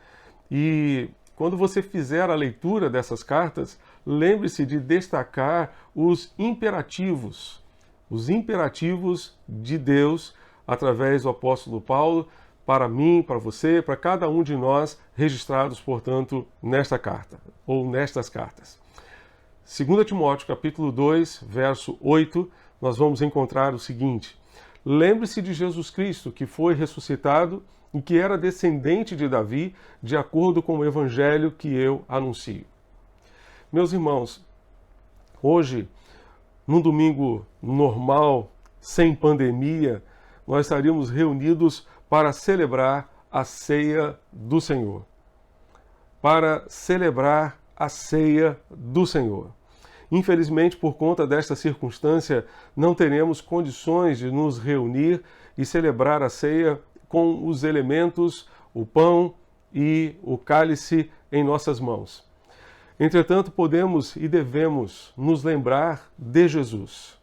E quando você fizer a leitura dessas cartas, lembre-se de destacar os imperativos de Deus, através do apóstolo Paulo, para mim, para você, para cada um de nós, registrados, portanto, nesta carta, ou nestas cartas. 2 Timóteo, capítulo 2, verso 8, nós vamos encontrar o seguinte: lembre-se de Jesus Cristo, que foi ressuscitado e que era descendente de Davi, de acordo com o evangelho que eu anuncio. Meus irmãos, hoje, num domingo normal, sem pandemia, nós estaríamos reunidos para celebrar a ceia do Senhor. Para celebrar a ceia do Senhor. Infelizmente, por conta desta circunstância, não teremos condições de nos reunir e celebrar a ceia com os elementos, o pão e o cálice em nossas mãos. Entretanto, podemos e devemos nos lembrar de Jesus.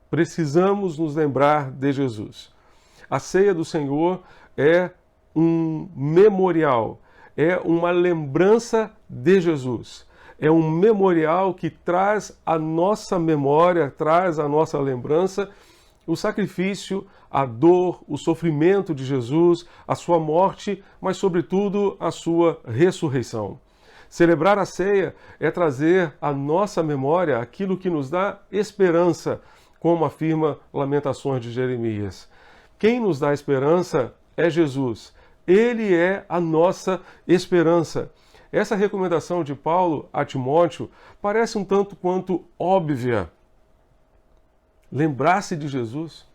Precisamos nos lembrar de Jesus. A ceia do Senhor é um memorial, é uma lembrança de Jesus. É um memorial que traz à nossa memória, traz à nossa lembrança o sacrifício, a dor, o sofrimento de Jesus, a sua morte, mas sobretudo a sua ressurreição. Celebrar a ceia é trazer à nossa memória aquilo que nos dá esperança, como afirma Lamentações de Jeremias. Quem nos dá esperança é Jesus. Ele é a nossa esperança. Essa recomendação de Paulo a Timóteo parece um tanto quanto óbvia. Lembrar-se de Jesus?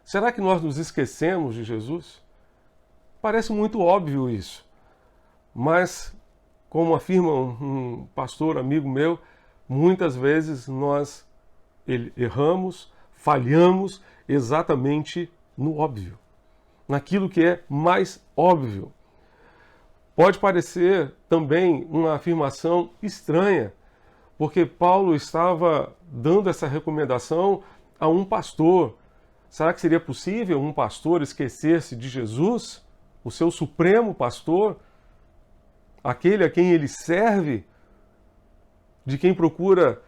Será que nós nos esquecemos de Jesus? Parece muito óbvio isso. Mas, como afirma um pastor amigo meu, muitas vezes nós erramos, falhamos exatamente no óbvio, naquilo que é mais óbvio. Pode parecer também uma afirmação estranha, porque Paulo estava dando essa recomendação a um pastor. Será que seria possível um pastor esquecer-se de Jesus, o seu supremo pastor, aquele a quem ele serve, de quem procura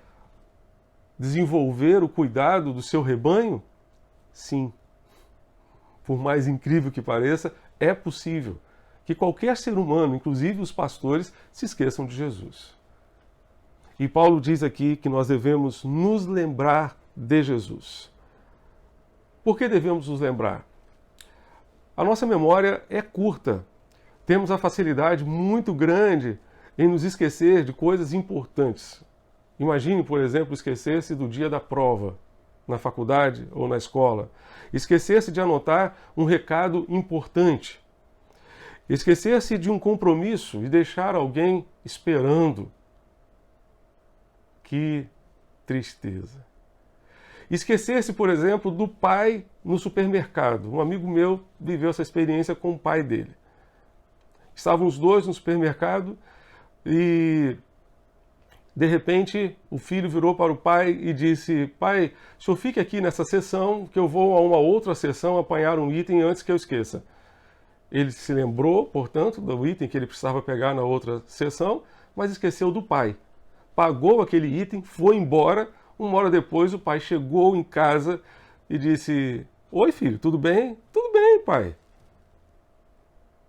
desenvolver o cuidado do seu rebanho? Sim. Por mais incrível que pareça, é possível que qualquer ser humano, inclusive os pastores, se esqueçam de Jesus. E Paulo diz aqui que nós devemos nos lembrar de Jesus. Por que devemos nos lembrar? A nossa memória é curta. Temos a facilidade muito grande em nos esquecer de coisas importantes. Imagine, por exemplo, esquecer-se do dia da prova, na faculdade ou na escola. Esquecer-se de anotar um recado importante. Esquecer-se de um compromisso e deixar alguém esperando. Que tristeza. Esquecer-se, por exemplo, do pai no supermercado. Um amigo meu viveu essa experiência com o pai dele. Estavam os dois no supermercado e, de repente, o filho virou para o pai e disse: pai, o senhor fique aqui nessa seção que eu vou a uma outra seção apanhar um item antes que eu esqueça. Ele se lembrou, portanto, do item que ele precisava pegar na outra seção, mas esqueceu do pai. Pagou aquele item, foi embora. Uma hora depois, o pai chegou em casa e disse: oi, filho, tudo bem? Tudo bem, pai.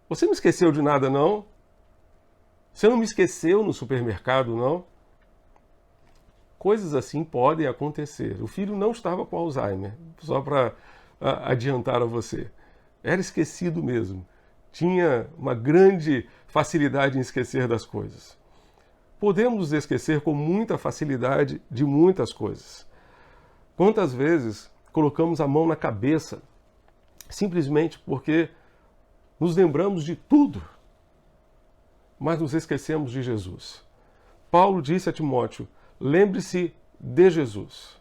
Você não esqueceu de nada, não? Você não me esqueceu no supermercado, não? Coisas assim podem acontecer. O filho não estava com Alzheimer, só para adiantar a você. Era esquecido mesmo. Tinha uma grande facilidade em esquecer das coisas. Podemos nos esquecer com muita facilidade de muitas coisas. Quantas vezes colocamos a mão na cabeça simplesmente porque nos lembramos de tudo, mas nos esquecemos de Jesus. Paulo disse a Timóteo: lembre-se de Jesus.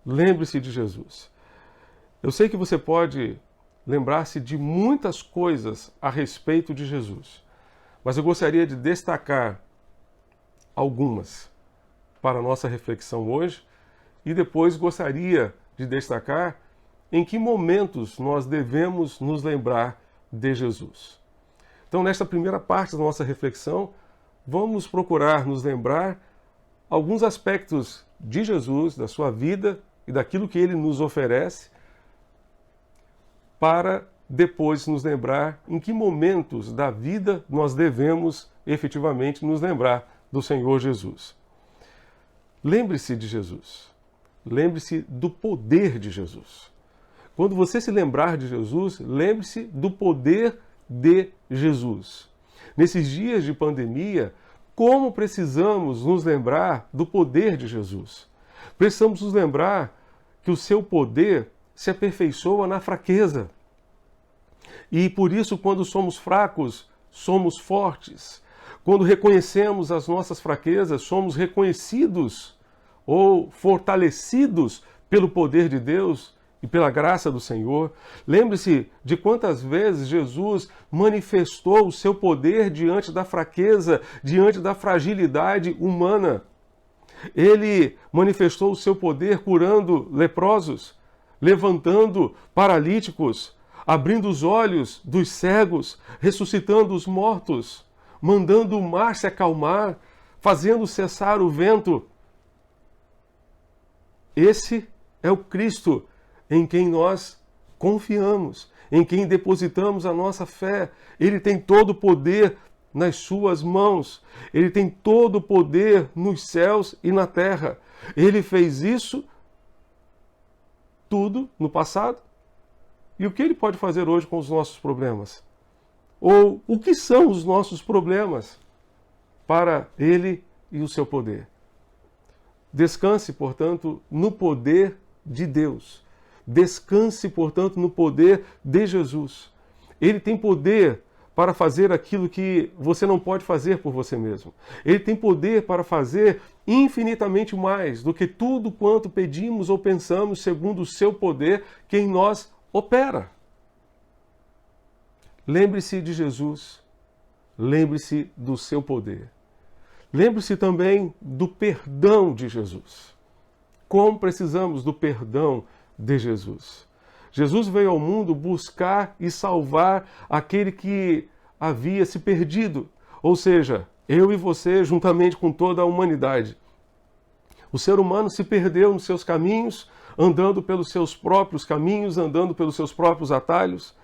Lembre-se de Jesus. Eu sei que você pode lembrar-se de muitas coisas a respeito de Jesus, mas eu gostaria de destacar algumas para a nossa reflexão hoje e depois gostaria de destacar em que momentos nós devemos nos lembrar de Jesus. Então, nesta primeira parte da nossa reflexão, vamos procurar nos lembrar alguns aspectos de Jesus, da sua vida e daquilo que ele nos oferece, para depois nos lembrar em que momentos da vida nós devemos efetivamente nos lembrar do Senhor Jesus. Lembre-se de Jesus. Lembre-se do poder de Jesus. Quando você se lembrar de Jesus, lembre-se do poder de Jesus. Nesses dias de pandemia, como precisamos nos lembrar do poder de Jesus? Precisamos nos lembrar que o seu poder se aperfeiçoa na fraqueza. E por isso, quando somos fracos, somos fortes. Quando reconhecemos as nossas fraquezas, somos reconhecidos ou fortalecidos pelo poder de Deus e pela graça do Senhor. Lembre-se de quantas vezes Jesus manifestou o seu poder diante da fraqueza, diante da fragilidade humana. Ele manifestou o seu poder curando leprosos, levantando paralíticos, abrindo os olhos dos cegos, ressuscitando os mortos, mandando o mar se acalmar, fazendo cessar o vento. Esse é o Cristo em quem nós confiamos, em quem depositamos a nossa fé. Ele tem todo o poder nas suas mãos. Ele tem todo o poder nos céus e na terra. Ele fez isso tudo no passado. E o que ele pode fazer hoje com os nossos problemas? Ou o que são os nossos problemas para ele e o seu poder? Descanse, portanto, no poder de Deus. Descanse, portanto, no poder de Jesus. Ele tem poder para fazer aquilo que você não pode fazer por você mesmo. Ele tem poder para fazer infinitamente mais do que tudo quanto pedimos ou pensamos, segundo o seu poder que em nós opera. Lembre-se de Jesus, lembre-se do seu poder. Lembre-se também do perdão de Jesus. Como precisamos do perdão de Jesus. Jesus veio ao mundo buscar e salvar aquele que havia se perdido, ou seja, eu e você juntamente com toda a humanidade. O ser humano se perdeu nos seus caminhos, andando pelos seus próprios caminhos, andando pelos seus próprios atalhos.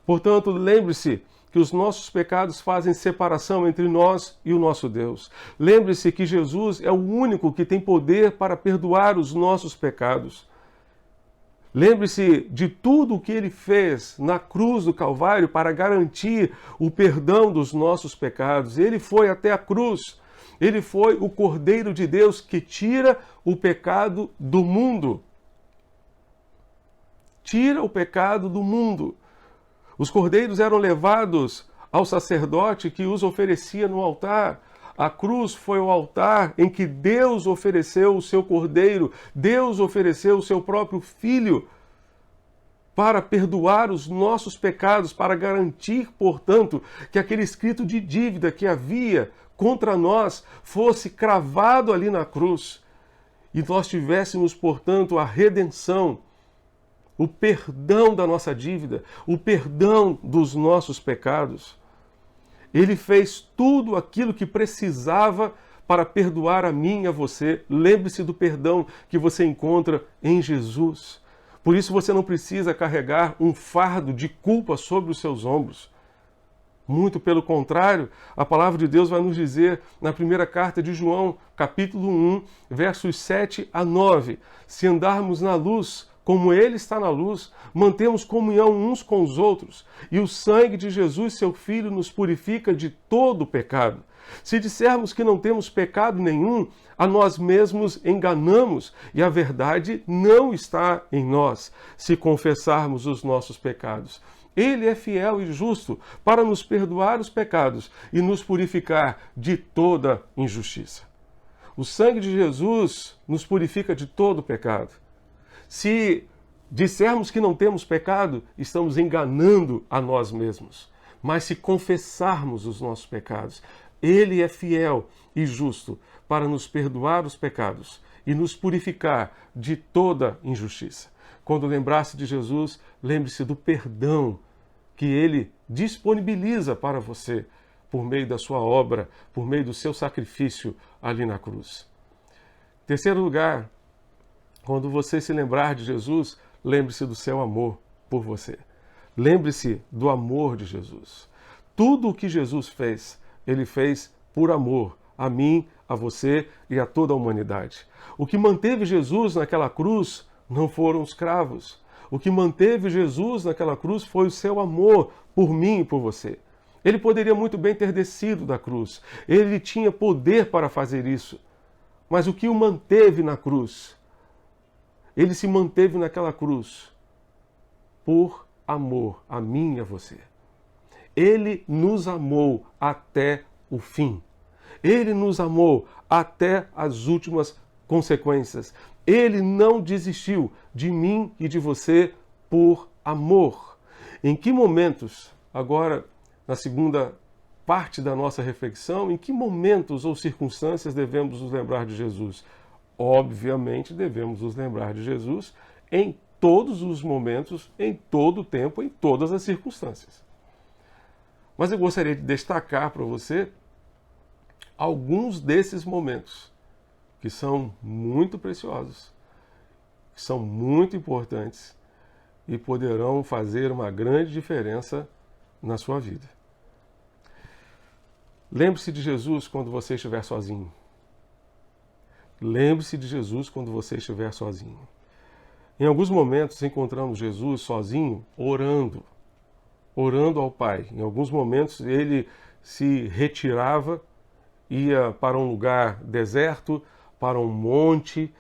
Portanto, lembre-se que os nossos pecados fazem separação entre nós e o nosso Deus. Lembre-se que Jesus é o único que tem poder para perdoar os nossos pecados. Lembre-se de tudo o que ele fez na cruz do Calvário para garantir o perdão dos nossos pecados. Ele foi até a cruz. Ele foi o Cordeiro de Deus que tira o pecado do mundo. Tira o pecado do mundo. Os cordeiros eram levados ao sacerdote que os oferecia no altar. A cruz foi o altar em que Deus ofereceu o seu cordeiro, Deus ofereceu o seu próprio filho para perdoar os nossos pecados, para garantir, portanto, que aquele escrito de dívida que havia contra nós fosse cravado ali na cruz e nós tivéssemos, portanto, a redenção, o perdão da nossa dívida, o perdão dos nossos pecados. Ele fez tudo aquilo que precisava para perdoar a mim e a você. Lembre-se do perdão que você encontra em Jesus. Por isso você não precisa carregar um fardo de culpa sobre os seus ombros. Muito pelo contrário, a palavra de Deus vai nos dizer na primeira carta de João, capítulo 1, versos 7 a 9. Se andarmos na luz, como Ele está na luz, mantemos comunhão uns com os outros, e o sangue de Jesus, seu Filho, nos purifica de todo o pecado. Se dissermos que não temos pecado nenhum, a nós mesmos enganamos, e a verdade não está em nós, se confessarmos os nossos pecados. Ele é fiel e justo para nos perdoar os pecados e nos purificar de toda injustiça. O sangue de Jesus nos purifica de todo o pecado. Se dissermos que não temos pecado, estamos enganando a nós mesmos. Mas se confessarmos os nossos pecados, Ele é fiel e justo para nos perdoar os pecados e nos purificar de toda injustiça. Quando lembrar-se de Jesus, lembre-se do perdão que Ele disponibiliza para você por meio da sua obra, por meio do seu sacrifício ali na cruz. Terceiro lugar, quando você se lembrar de Jesus, lembre-se do seu amor por você. Lembre-se do amor de Jesus. Tudo o que Jesus fez, Ele fez por amor a mim, a você e a toda a humanidade. O que manteve Jesus naquela cruz não foram os cravos. O que manteve Jesus naquela cruz foi o seu amor por mim e por você. Ele poderia muito bem ter descido da cruz. Ele tinha poder para fazer isso. Mas o que o manteve na cruz? Ele se manteve naquela cruz por amor a mim e a você. Ele nos amou até o fim. Ele nos amou até as últimas consequências. Ele não desistiu de mim e de você por amor. Em que momentos, agora na segunda parte da nossa reflexão, em que momentos ou circunstâncias devemos nos lembrar de Jesus? Obviamente devemos nos lembrar de Jesus em todos os momentos, em todo o tempo, em todas as circunstâncias. Mas eu gostaria de destacar para você alguns desses momentos que são muito preciosos, que são muito importantes e poderão fazer uma grande diferença na sua vida. Lembre-se de Jesus quando você estiver sozinho. Lembre-se de Jesus quando você estiver sozinho. Em alguns momentos encontramos Jesus sozinho orando ao Pai. Em alguns momentos ele se retirava, ia para um lugar deserto, para um monte,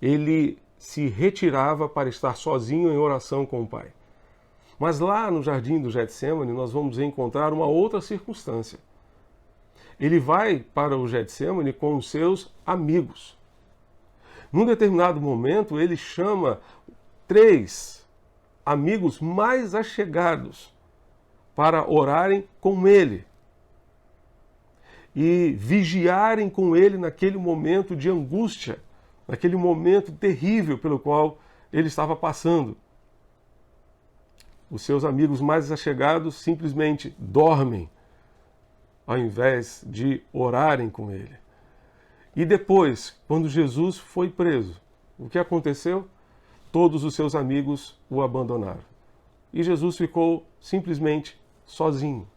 ele se retirava para estar sozinho em oração com o Pai. Mas lá no jardim do Getsêmani nós vamos encontrar uma outra circunstância. Ele vai para o Getsêmani com os seus amigos. Num determinado momento, ele chama 3 amigos mais achegados para orarem com ele e vigiarem com ele naquele momento de angústia, naquele momento terrível pelo qual ele estava passando. Os seus amigos mais achegados simplesmente dormem ao invés de orarem com ele. E depois, quando Jesus foi preso, o que aconteceu? Todos os seus amigos o abandonaram. E Jesus ficou simplesmente sozinho.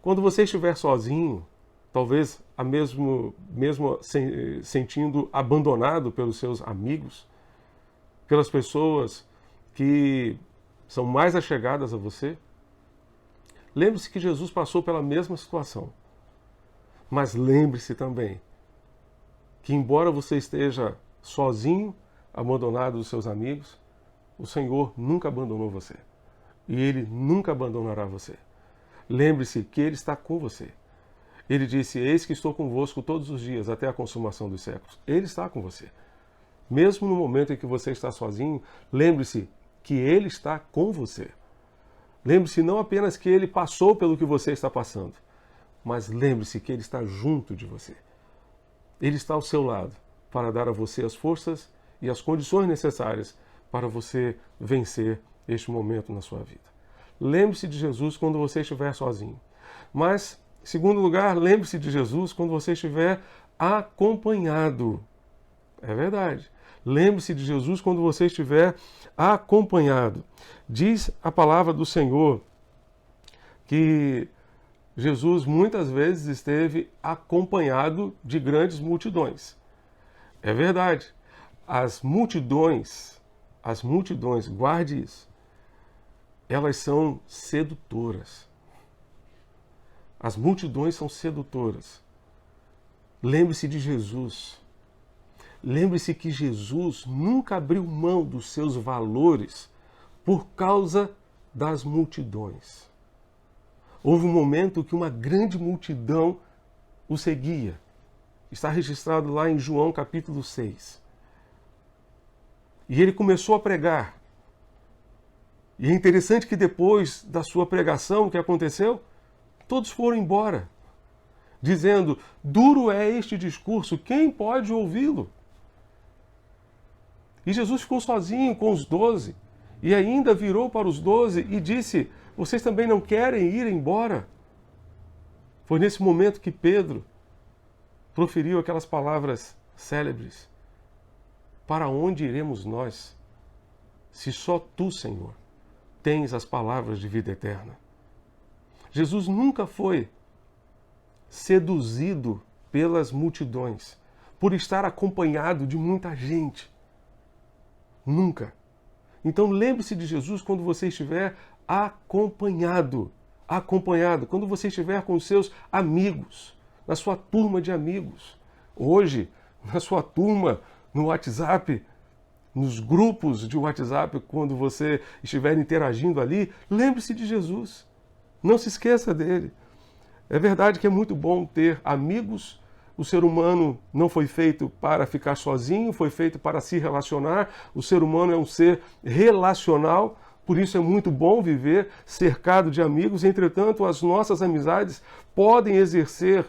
Quando você estiver sozinho, talvez mesmo sentindo abandonado pelos seus amigos, pelas pessoas que são mais achegadas a você, lembre-se que Jesus passou pela mesma situação. Mas lembre-se também que, embora você esteja sozinho, abandonado dos seus amigos, o Senhor nunca abandonou você. E Ele nunca abandonará você. lembre-se que Ele está com você. Ele disse, eis que estou convosco todos os dias, até a consumação dos séculos. Ele está com você. Mesmo no momento em que você está sozinho, lembre-se que Ele está com você. Lembre-se não apenas que Ele passou pelo que você está passando, mas lembre-se que Ele está junto de você. Ele está ao seu lado para dar a você as forças e as condições necessárias para você vencer este momento na sua vida. Lembre-se de Jesus quando você estiver sozinho. Mas, em segundo lugar, lembre-se de Jesus quando você estiver acompanhado. É verdade. Lembre-se de Jesus quando você estiver acompanhado. Diz a palavra do Senhor que Jesus muitas vezes esteve acompanhado de grandes multidões. É verdade. As multidões, guarde isso, elas são sedutoras. As multidões são sedutoras. Lembre-se de Jesus. Lembre-se que Jesus nunca abriu mão dos seus valores por causa das multidões. Houve um momento que uma grande multidão o seguia. Está registrado lá em João capítulo 6. E ele começou a pregar. E é interessante que depois da sua pregação, o que aconteceu? Todos foram embora, dizendo, duro é este discurso, quem pode ouvi-lo? E Jesus ficou sozinho com os 12, e ainda virou para os 12 e disse, vocês também não querem ir embora? Foi nesse momento que Pedro proferiu aquelas palavras célebres. Para onde iremos nós, se só Tu, Senhor, tens as palavras de vida eterna? Jesus nunca foi seduzido pelas multidões, por estar acompanhado de muita gente. Nunca. Então lembre-se de Jesus quando você estiver acompanhado. Quando você estiver com os seus amigos, na sua turma de amigos. Hoje, na sua turma, no WhatsApp, nos grupos de WhatsApp, quando você estiver interagindo ali, lembre-se de Jesus. Não se esqueça dele. É verdade que é muito bom ter amigos. O ser humano não foi feito para ficar sozinho, foi feito para se relacionar. O ser humano é um ser relacional, por isso é muito bom viver cercado de amigos. Entretanto, as nossas amizades podem exercer,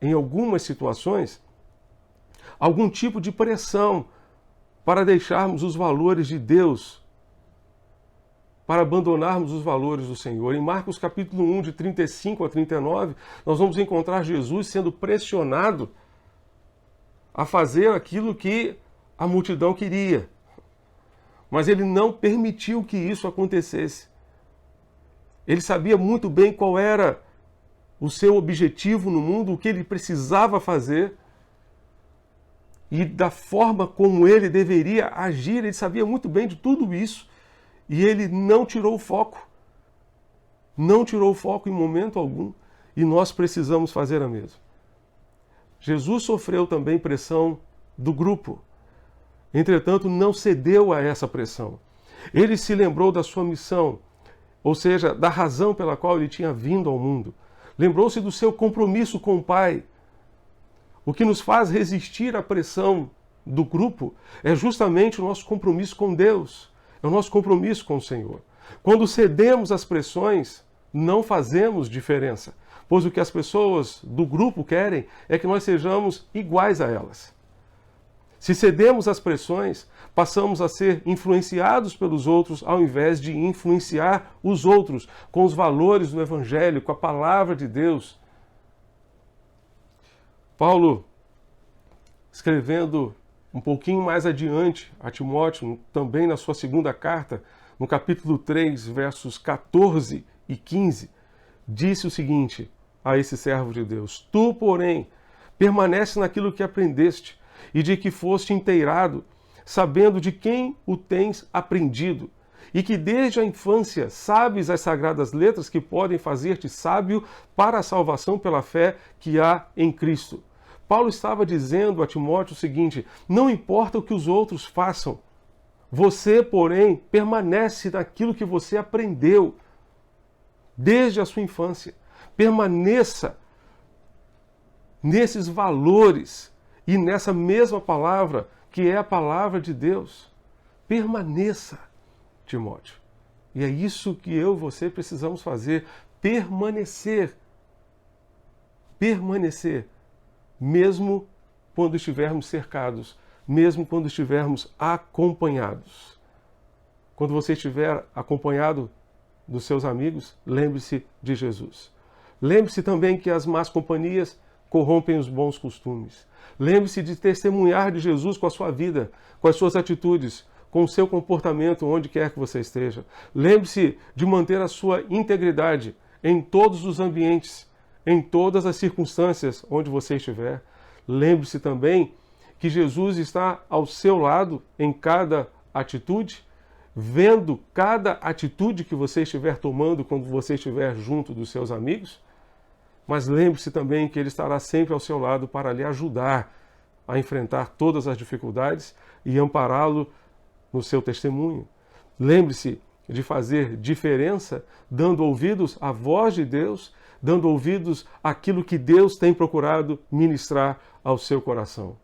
em algumas situações, algum tipo de pressão para deixarmos os valores de Deus, para abandonarmos os valores do Senhor. Em Marcos capítulo 1, de 35 a 39, nós vamos encontrar Jesus sendo pressionado a fazer aquilo que a multidão queria. Mas ele não permitiu que isso acontecesse. Ele sabia muito bem qual era o seu objetivo no mundo, o que ele precisava fazer e da forma como ele deveria agir. Ele sabia muito bem de tudo isso. E ele não tirou o foco. Não tirou o foco em momento algum. E nós precisamos fazer a mesma. Jesus sofreu também pressão do grupo. Entretanto, não cedeu a essa pressão. Ele se lembrou da sua missão, ou seja, da razão pela qual ele tinha vindo ao mundo. Lembrou-se do seu compromisso com o Pai. O que nos faz resistir à pressão do grupo é justamente o nosso compromisso com Deus. É o nosso compromisso com o Senhor. Quando cedemos às pressões, não fazemos diferença, pois o que as pessoas do grupo querem é que nós sejamos iguais a elas. Se cedemos às pressões, passamos a ser influenciados pelos outros ao invés de influenciar os outros com os valores do Evangelho, com a palavra de Deus. Paulo, escrevendo um pouquinho mais adiante a Timóteo, também na sua segunda carta, no capítulo 3, versos 14 e 15, disse o seguinte a esse servo de Deus: Tu, porém, permanece naquilo que aprendeste e de que foste inteirado, sabendo de quem o tens aprendido, e que desde a infância sabes as sagradas letras que podem fazer-te sábio para a salvação pela fé que há em Cristo. Paulo estava dizendo a Timóteo o seguinte: não importa o que os outros façam, você, porém, permanece naquilo que você aprendeu. desde a sua infância. Permaneça nesses valores e nessa mesma palavra, que é a palavra de Deus. Permaneça, Timóteo. E é isso que eu e você precisamos fazer, permanecer. Permanecer, mesmo quando estivermos cercados, mesmo quando estivermos acompanhados. Quando você estiver acompanhado dos seus amigos, lembre-se de Jesus. Lembre-se também que as más companhias corrompem os bons costumes. Lembre-se de testemunhar de Jesus com a sua vida, com as suas atitudes, com o seu comportamento onde quer que você esteja. Lembre-se de manter a sua integridade em todos os ambientes, em todas as circunstâncias onde você estiver. Lembre-se também que Jesus está ao seu lado em cada atitude, vendo cada atitude que você estiver tomando quando você estiver junto dos seus amigos. Mas lembre-se também que Ele estará sempre ao seu lado para lhe ajudar a enfrentar todas as dificuldades e ampará-lo no seu testemunho. Lembre-se de fazer diferença, dando ouvidos à voz de Deus, dando ouvidos àquilo que Deus tem procurado ministrar ao seu coração.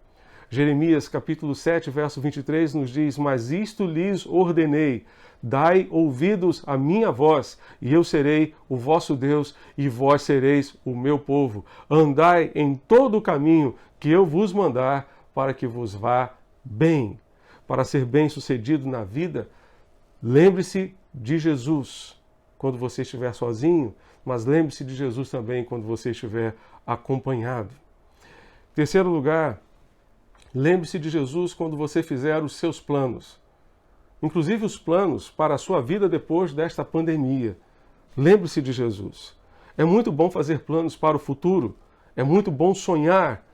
Jeremias capítulo 7, verso 23 nos diz: mas isto lhes ordenei, dai ouvidos à minha voz, e eu serei o vosso Deus, e vós sereis o meu povo. Andai em todo o caminho que eu vos mandar, para que vos vá bem. Para ser bem-sucedido na vida, lembre-se de Jesus quando você estiver sozinho, mas lembre-se de Jesus também quando você estiver acompanhado. Em terceiro lugar, lembre-se de Jesus quando você fizer os seus planos, inclusive os planos para a sua vida depois desta pandemia. Lembre-se de Jesus. É muito bom fazer planos para o futuro, é muito bom sonhar.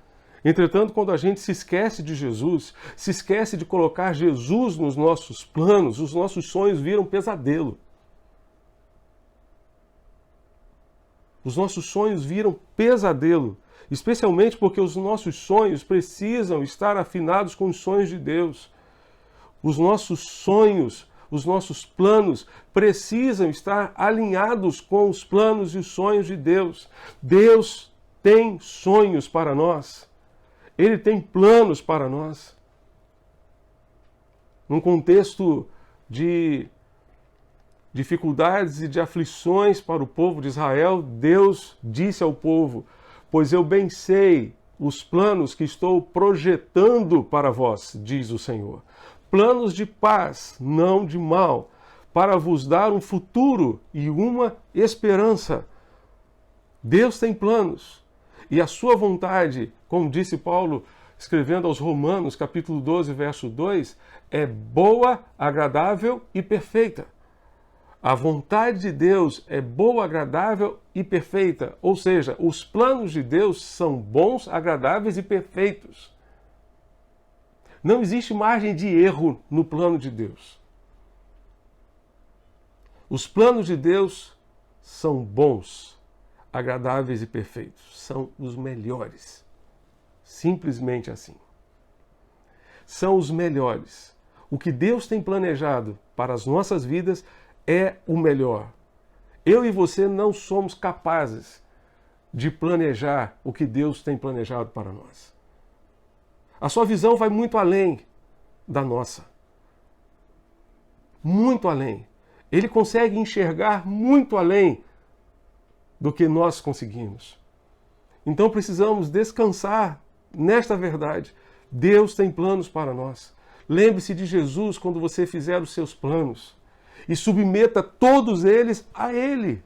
Entretanto, quando a gente se esquece de Jesus, se esquece de colocar Jesus nos nossos planos, os nossos sonhos viram pesadelo. Os nossos sonhos viram pesadelo, especialmente porque os nossos sonhos precisam estar afinados com os sonhos de Deus. Os nossos sonhos, os nossos planos precisam estar alinhados com os planos e os sonhos de Deus. Deus tem sonhos para nós. Ele tem planos para nós. Num contexto de dificuldades e de aflições para o povo de Israel, Deus disse ao povo: pois eu bem sei os planos que estou projetando para vós, diz o Senhor. Planos de paz, não de mal, para vos dar um futuro e uma esperança. Deus tem planos. E a sua vontade, como disse Paulo, escrevendo aos Romanos, capítulo 12, verso 2, é boa, agradável e perfeita. A vontade de Deus é boa, agradável e perfeita. Ou seja, os planos de Deus são bons, agradáveis e perfeitos. Não existe margem de erro no plano de Deus. Os planos de Deus são bons, agradáveis e perfeitos. São os melhores. Simplesmente assim. São os melhores. O que Deus tem planejado para as nossas vidas é o melhor. Eu e você não somos capazes de planejar o que Deus tem planejado para nós. A sua visão vai muito além da nossa. Muito além. Ele consegue enxergar muito além do que nós conseguimos. Então precisamos descansar nesta verdade. Deus tem planos para nós. Lembre-se de Jesus quando você fizer os seus planos e submeta todos eles a Ele.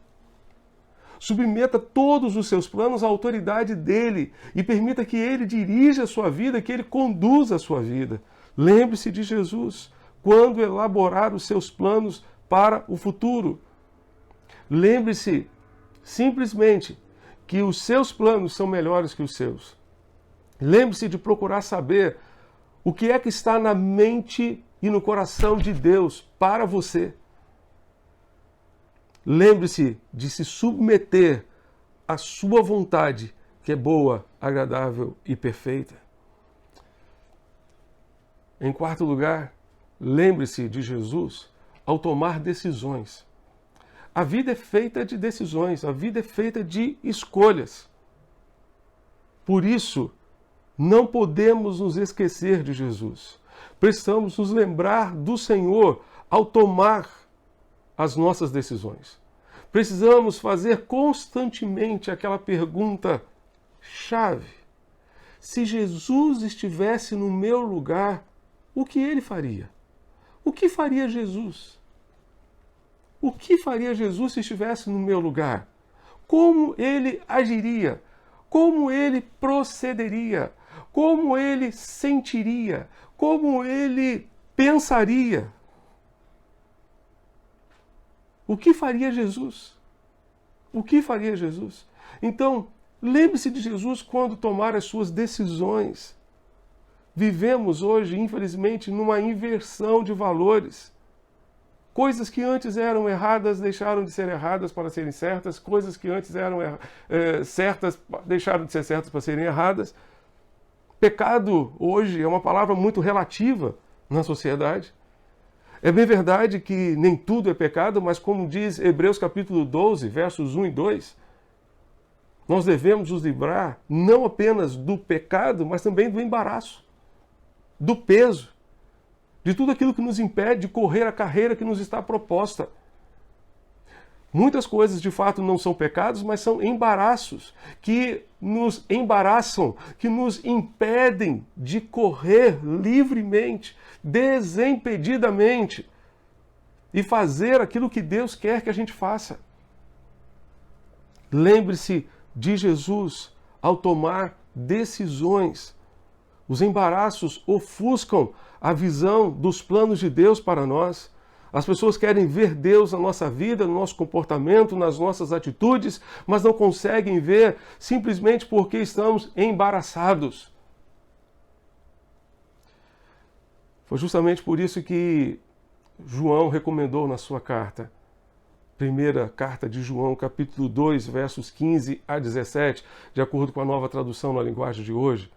Submeta todos os seus planos à autoridade dEle e permita que Ele dirija a sua vida, que Ele conduza a sua vida. Lembre-se de Jesus quando elaborar os seus planos para o futuro. Lembre-se simplesmente que os seus planos são melhores que os seus. Lembre-se de procurar saber o que é que está na mente e no coração de Deus para você. Lembre-se de se submeter à sua vontade, que é boa, agradável e perfeita. Em quarto lugar, lembre-se de Jesus ao tomar decisões. A vida é feita de decisões, a vida é feita de escolhas. Por isso, não podemos nos esquecer de Jesus. Precisamos nos lembrar do Senhor ao tomar as nossas decisões. Precisamos fazer constantemente aquela pergunta chave. Se Jesus estivesse no meu lugar, o que ele faria? O que faria Jesus? O que faria Jesus se estivesse no meu lugar? Como ele agiria? Como ele procederia? Como ele sentiria? Como ele pensaria? O que faria Jesus? O que faria Jesus? Então, lembre-se de Jesus quando tomar as suas decisões. Vivemos hoje, infelizmente, numa inversão de valores. Coisas que antes eram erradas deixaram de ser erradas para serem certas. Coisas que antes eram certas deixaram de ser certas para serem erradas. Pecado hoje é uma palavra muito relativa na sociedade. É bem verdade que nem tudo é pecado, mas como diz Hebreus capítulo 12, versos 1 e 2, nós devemos nos livrar não apenas do pecado, mas também do embaraço, do peso, de tudo aquilo que nos impede de correr a carreira que nos está proposta. Muitas coisas de fato não são pecados, mas são embaraços que nos embaraçam, que nos impedem de correr livremente, desimpedidamente e fazer aquilo que Deus quer que a gente faça. Lembre-se de Jesus ao tomar decisões. Os embaraços ofuscam a visão dos planos de Deus para nós. As pessoas querem ver Deus na nossa vida, no nosso comportamento, nas nossas atitudes, mas não conseguem ver simplesmente porque estamos embaraçados. Foi justamente por isso que João recomendou na sua carta, primeira carta de João, capítulo 2, versos 15 a 17, de acordo com a nova tradução na linguagem de hoje,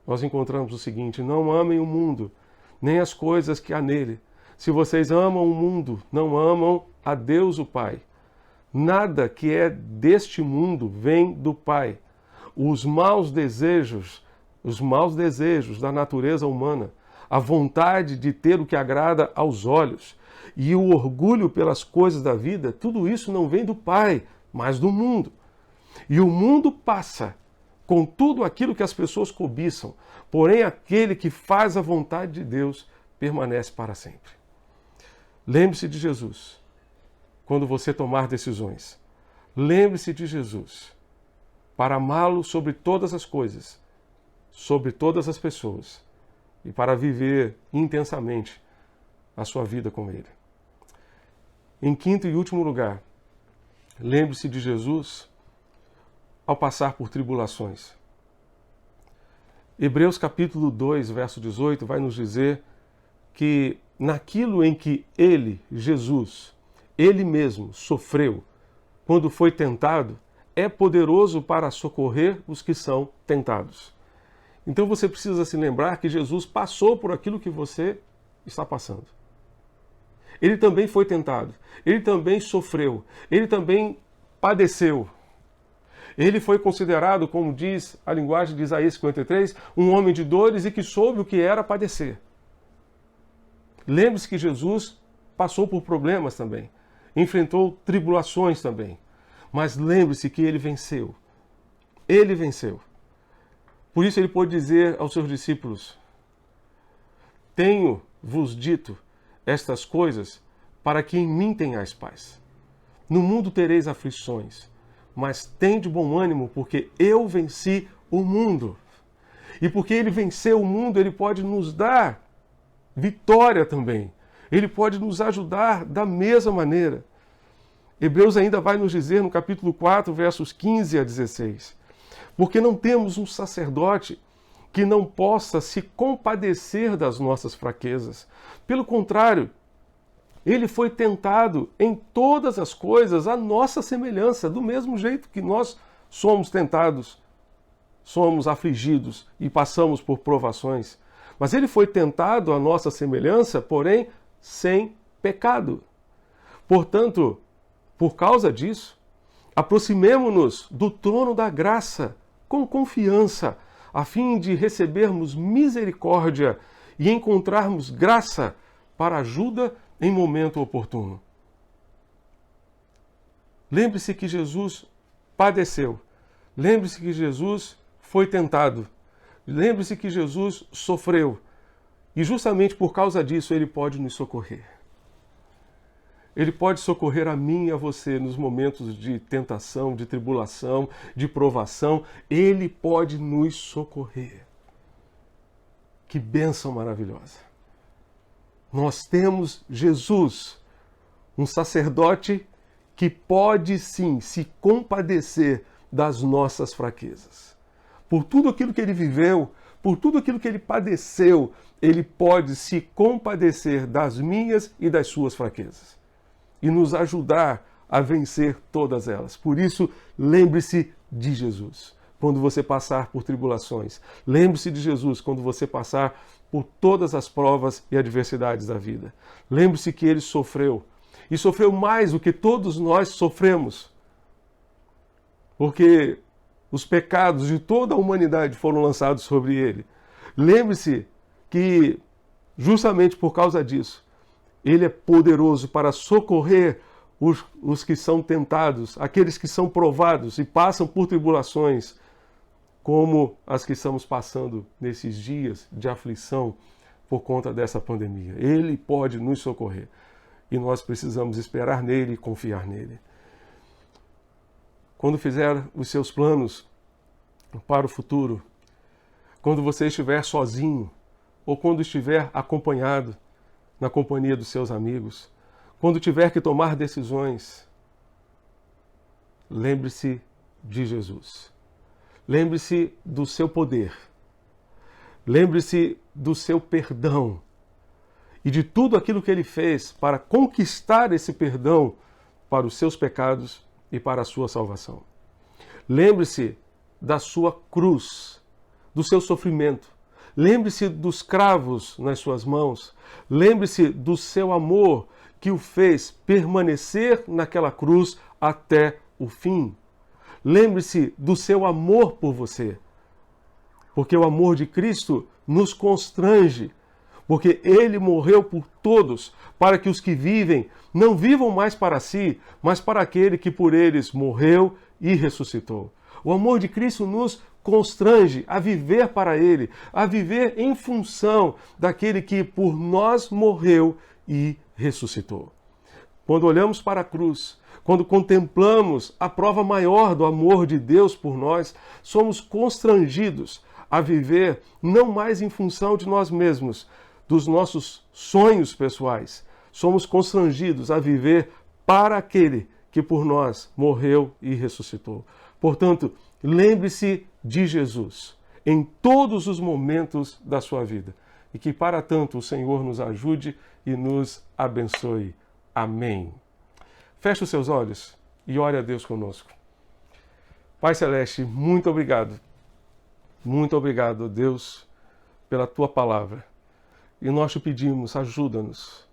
nós encontramos o seguinte: não amem o mundo, nem as coisas que há nele. Se vocês amam o mundo, não amam a Deus o Pai. Nada que é deste mundo vem do Pai. Os maus desejos da natureza humana, a vontade de ter o que agrada aos olhos e o orgulho pelas coisas da vida, tudo isso não vem do Pai, mas do mundo. E o mundo passa com tudo aquilo que as pessoas cobiçam, porém aquele que faz a vontade de Deus permanece para sempre. Lembre-se de Jesus quando você tomar decisões. Lembre-se de Jesus para amá-lo sobre todas as coisas, sobre todas as pessoas e para viver intensamente a sua vida com Ele. Em quinto e último lugar, lembre-se de Jesus ao passar por tribulações. Hebreus capítulo 2, verso 18, vai nos dizer que naquilo em que ele, Jesus, ele mesmo sofreu, quando foi tentado, é poderoso para socorrer os que são tentados. Então você precisa se lembrar que Jesus passou por aquilo que você está passando. Ele também foi tentado, ele também sofreu, ele também padeceu. Ele foi considerado, como diz a linguagem de Isaías 53, um homem de dores e que soube o que era padecer. Lembre-se que Jesus passou por problemas também, enfrentou tribulações também, mas lembre-se que ele venceu. Ele venceu. Por isso ele pôde dizer aos seus discípulos: tenho-vos dito estas coisas para que em mim tenhais paz. No mundo tereis aflições, mas tende bom ânimo, porque eu venci o mundo. E porque ele venceu o mundo, ele pode nos dar vitória também. Ele pode nos ajudar da mesma maneira. Hebreus ainda vai nos dizer no capítulo 4, versos 15 a 16. Porque não temos um sacerdote que não possa se compadecer das nossas fraquezas. Pelo contrário, ele foi tentado em todas as coisas à nossa semelhança, do mesmo jeito que nós somos tentados, somos afligidos e passamos por provações. Mas ele foi tentado à nossa semelhança, porém sem pecado. Portanto, Por causa disso, aproximemo-nos do trono da graça com confiança, a fim de recebermos misericórdia e encontrarmos graça para ajuda em momento oportuno. Lembre-se que Jesus padeceu. Lembre-se que Jesus foi tentado. Lembre-se que Jesus sofreu. E justamente por causa disso ele pode nos socorrer. Ele pode socorrer a mim e a você nos momentos de tentação, de tribulação, de provação. Ele pode nos socorrer. Que bênção maravilhosa! Nós temos Jesus, um sacerdote que pode sim se compadecer das nossas fraquezas. Por tudo aquilo que ele viveu, por tudo aquilo que ele padeceu, ele pode se compadecer das minhas e das suas fraquezas e nos ajudar a vencer todas elas. Por isso, lembre-se de Jesus quando você passar por tribulações. Lembre-se de Jesus quando você passar por todas as provas e adversidades da vida. Lembre-se que ele sofreu, e sofreu mais do que todos nós sofremos, porque os pecados de toda a humanidade foram lançados sobre ele. Lembre-se que, justamente por causa disso, ele é poderoso para socorrer os que são tentados, aqueles que são provados e passam por tribulações, como as que estamos passando nesses dias de aflição por conta dessa pandemia. Ele pode nos socorrer e nós precisamos esperar nele e confiar nele. Quando fizer os seus planos para o futuro, quando você estiver sozinho ou quando estiver acompanhado na companhia dos seus amigos, quando tiver que tomar decisões, lembre-se de Jesus. Lembre-se do seu poder. Lembre-se do seu perdão e de tudo aquilo que ele fez para conquistar esse perdão para os seus pecados e para a sua salvação. Lembre-se da sua cruz, do seu sofrimento. Lembre-se dos cravos nas suas mãos. Lembre-se do seu amor que o fez permanecer naquela cruz até o fim. Lembre-se do seu amor por você, porque o amor de Cristo nos constrange, porque ele morreu por todos, para que os que vivem não vivam mais para si, mas para aquele que por eles morreu e ressuscitou. O amor de Cristo nos constrange a viver para ele, a viver em função daquele que por nós morreu e ressuscitou. Quando olhamos para a cruz, quando contemplamos a prova maior do amor de Deus por nós, somos constrangidos a viver não mais em função de nós mesmos, dos nossos sonhos pessoais. Somos constrangidos a viver para aquele que por nós morreu e ressuscitou. Portanto, lembre-se de Jesus em todos os momentos da sua vida e que para tanto o Senhor nos ajude e nos abençoe. Amém. Feche os seus olhos e ore a Deus conosco. Pai Celeste, muito obrigado. Muito obrigado, Deus, pela Tua palavra. E nós te pedimos, ajuda-nos,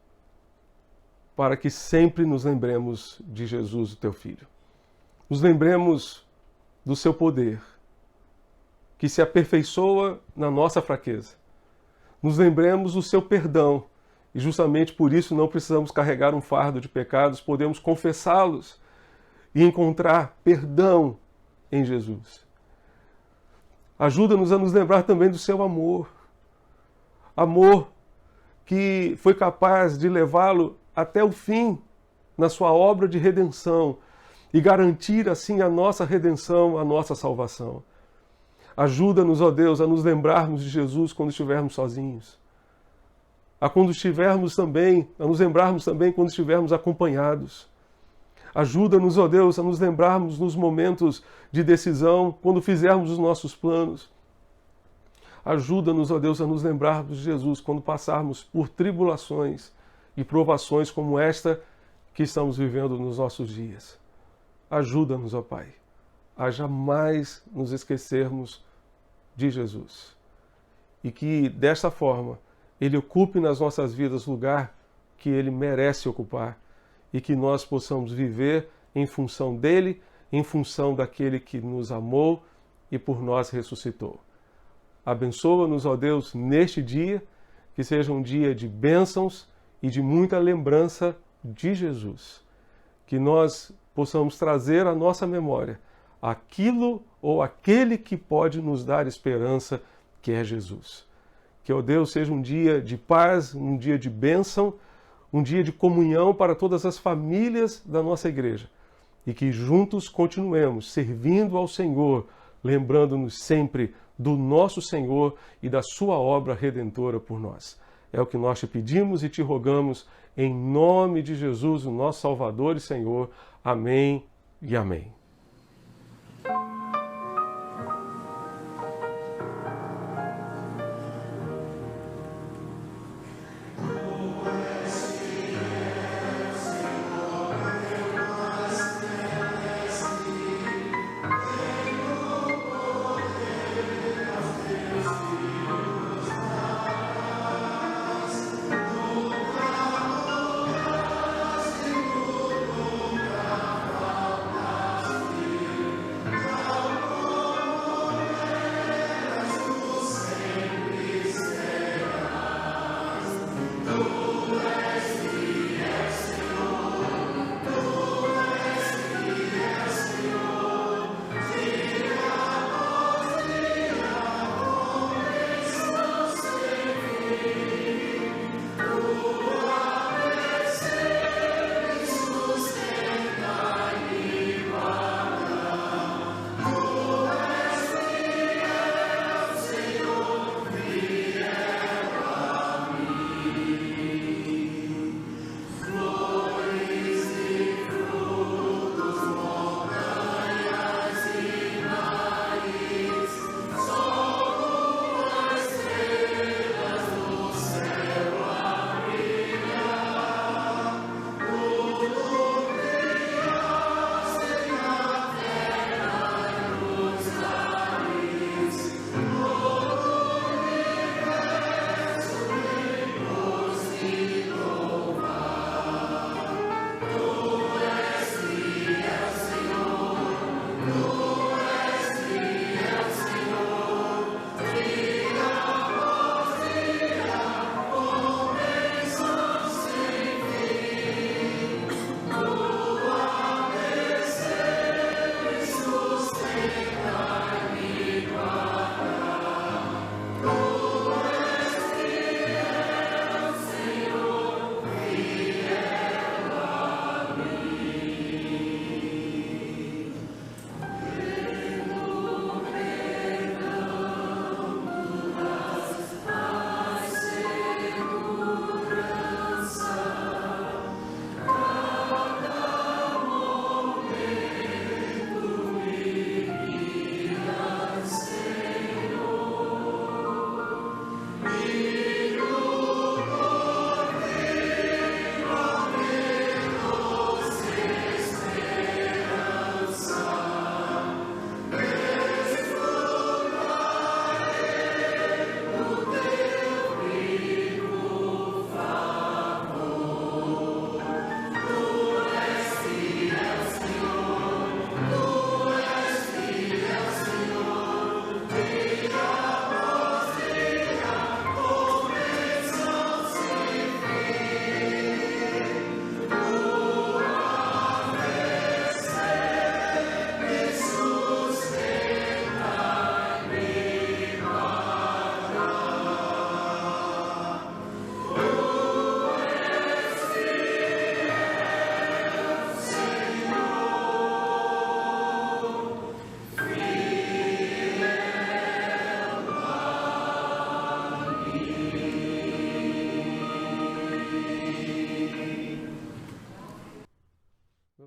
para que sempre nos lembremos de Jesus, o Teu Filho. Nos lembremos do Seu poder, que se aperfeiçoa na nossa fraqueza. Nos lembremos do Seu perdão, e justamente por isso não precisamos carregar um fardo de pecados, podemos confessá-los e encontrar perdão em Jesus. Ajuda-nos a nos lembrar também do seu amor. Amor que foi capaz de levá-lo até o fim na sua obra de redenção e garantir assim a nossa redenção, a nossa salvação. Ajuda-nos, ó Deus, a nos lembrarmos de Jesus quando estivermos sozinhos. A nos lembrarmos também quando estivermos acompanhados. Ajuda-nos, ó Deus, a nos lembrarmos nos momentos de decisão, quando fizermos os nossos planos. Ajuda-nos, ó Deus, a nos lembrarmos de Jesus quando passarmos por tribulações e provações como esta que estamos vivendo nos nossos dias. Ajuda-nos, ó Pai, a jamais nos esquecermos de Jesus. E que, desta forma, Ele ocupe nas nossas vidas o lugar que Ele merece ocupar e que nós possamos viver em função dele, em função daquele que nos amou e por nós ressuscitou. Abençoa-nos, ó Deus, neste dia, que seja um dia de bênçãos e de muita lembrança de Jesus. Que nós possamos trazer à nossa memória aquilo ou aquele que pode nos dar esperança, que é Jesus. Que, ó Deus, seja um dia de paz, um dia de bênção, um dia de comunhão para todas as famílias da nossa igreja. E que juntos continuemos servindo ao Senhor, lembrando-nos sempre do nosso Senhor e da sua obra redentora por nós. É o que nós te pedimos e te rogamos em nome de Jesus, o nosso Salvador e Senhor. Amém e amém.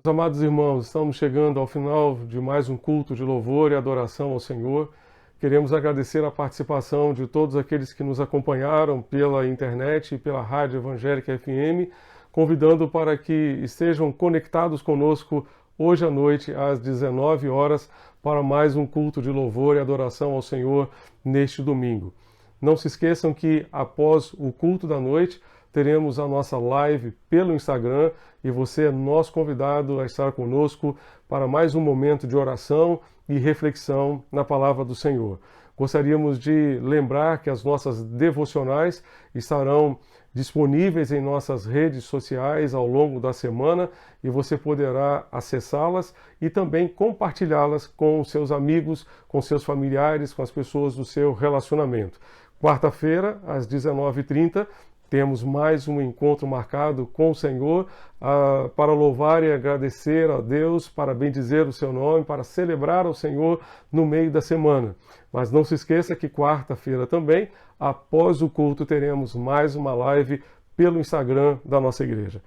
Meus amados irmãos, estamos chegando ao final de mais um culto de louvor e adoração ao Senhor. Queremos agradecer a participação de todos aqueles que nos acompanharam pela internet e pela Rádio Evangélica FM, convidando para que estejam conectados conosco hoje à noite, às 19 horas, para mais um culto de louvor e adoração ao Senhor neste domingo. Não se esqueçam que após o culto da noite, teremos a nossa live pelo Instagram e você é nosso convidado a estar conosco para mais um momento de oração e reflexão na palavra do Senhor. Gostaríamos de lembrar que as nossas devocionais estarão disponíveis em nossas redes sociais ao longo da semana e você poderá acessá-las e também compartilhá-las com os seus amigos, com seus familiares, com as pessoas do seu relacionamento. Quarta-feira, às 19h30, temos mais um encontro marcado com o Senhor para louvar e agradecer a Deus, para bendizer o seu nome, para celebrar ao Senhor no meio da semana. Mas não se esqueça que quarta-feira também, após o culto, teremos mais uma live pelo Instagram da nossa igreja.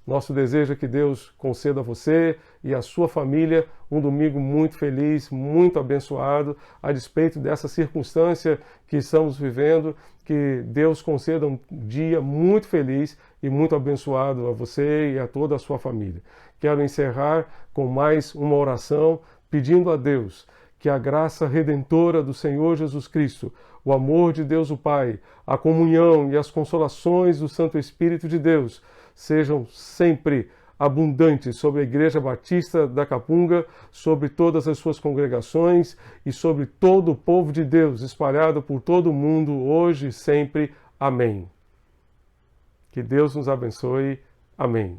Nosso desejo é que Deus conceda a você e a sua família um domingo muito feliz, muito abençoado, a despeito dessa circunstância que estamos vivendo, que Deus conceda um dia muito feliz e muito abençoado a você e a toda a sua família. Quero encerrar com mais uma oração, pedindo a Deus que a graça redentora do Senhor Jesus Cristo, o amor de Deus o Pai, a comunhão e as consolações do Santo Espírito de Deus sejam sempre abundantes sobre a Igreja Batista da Capunga, sobre todas as suas congregações e sobre todo o povo de Deus espalhado por todo o mundo, hoje e sempre. Amém. Que Deus nos abençoe. Amém.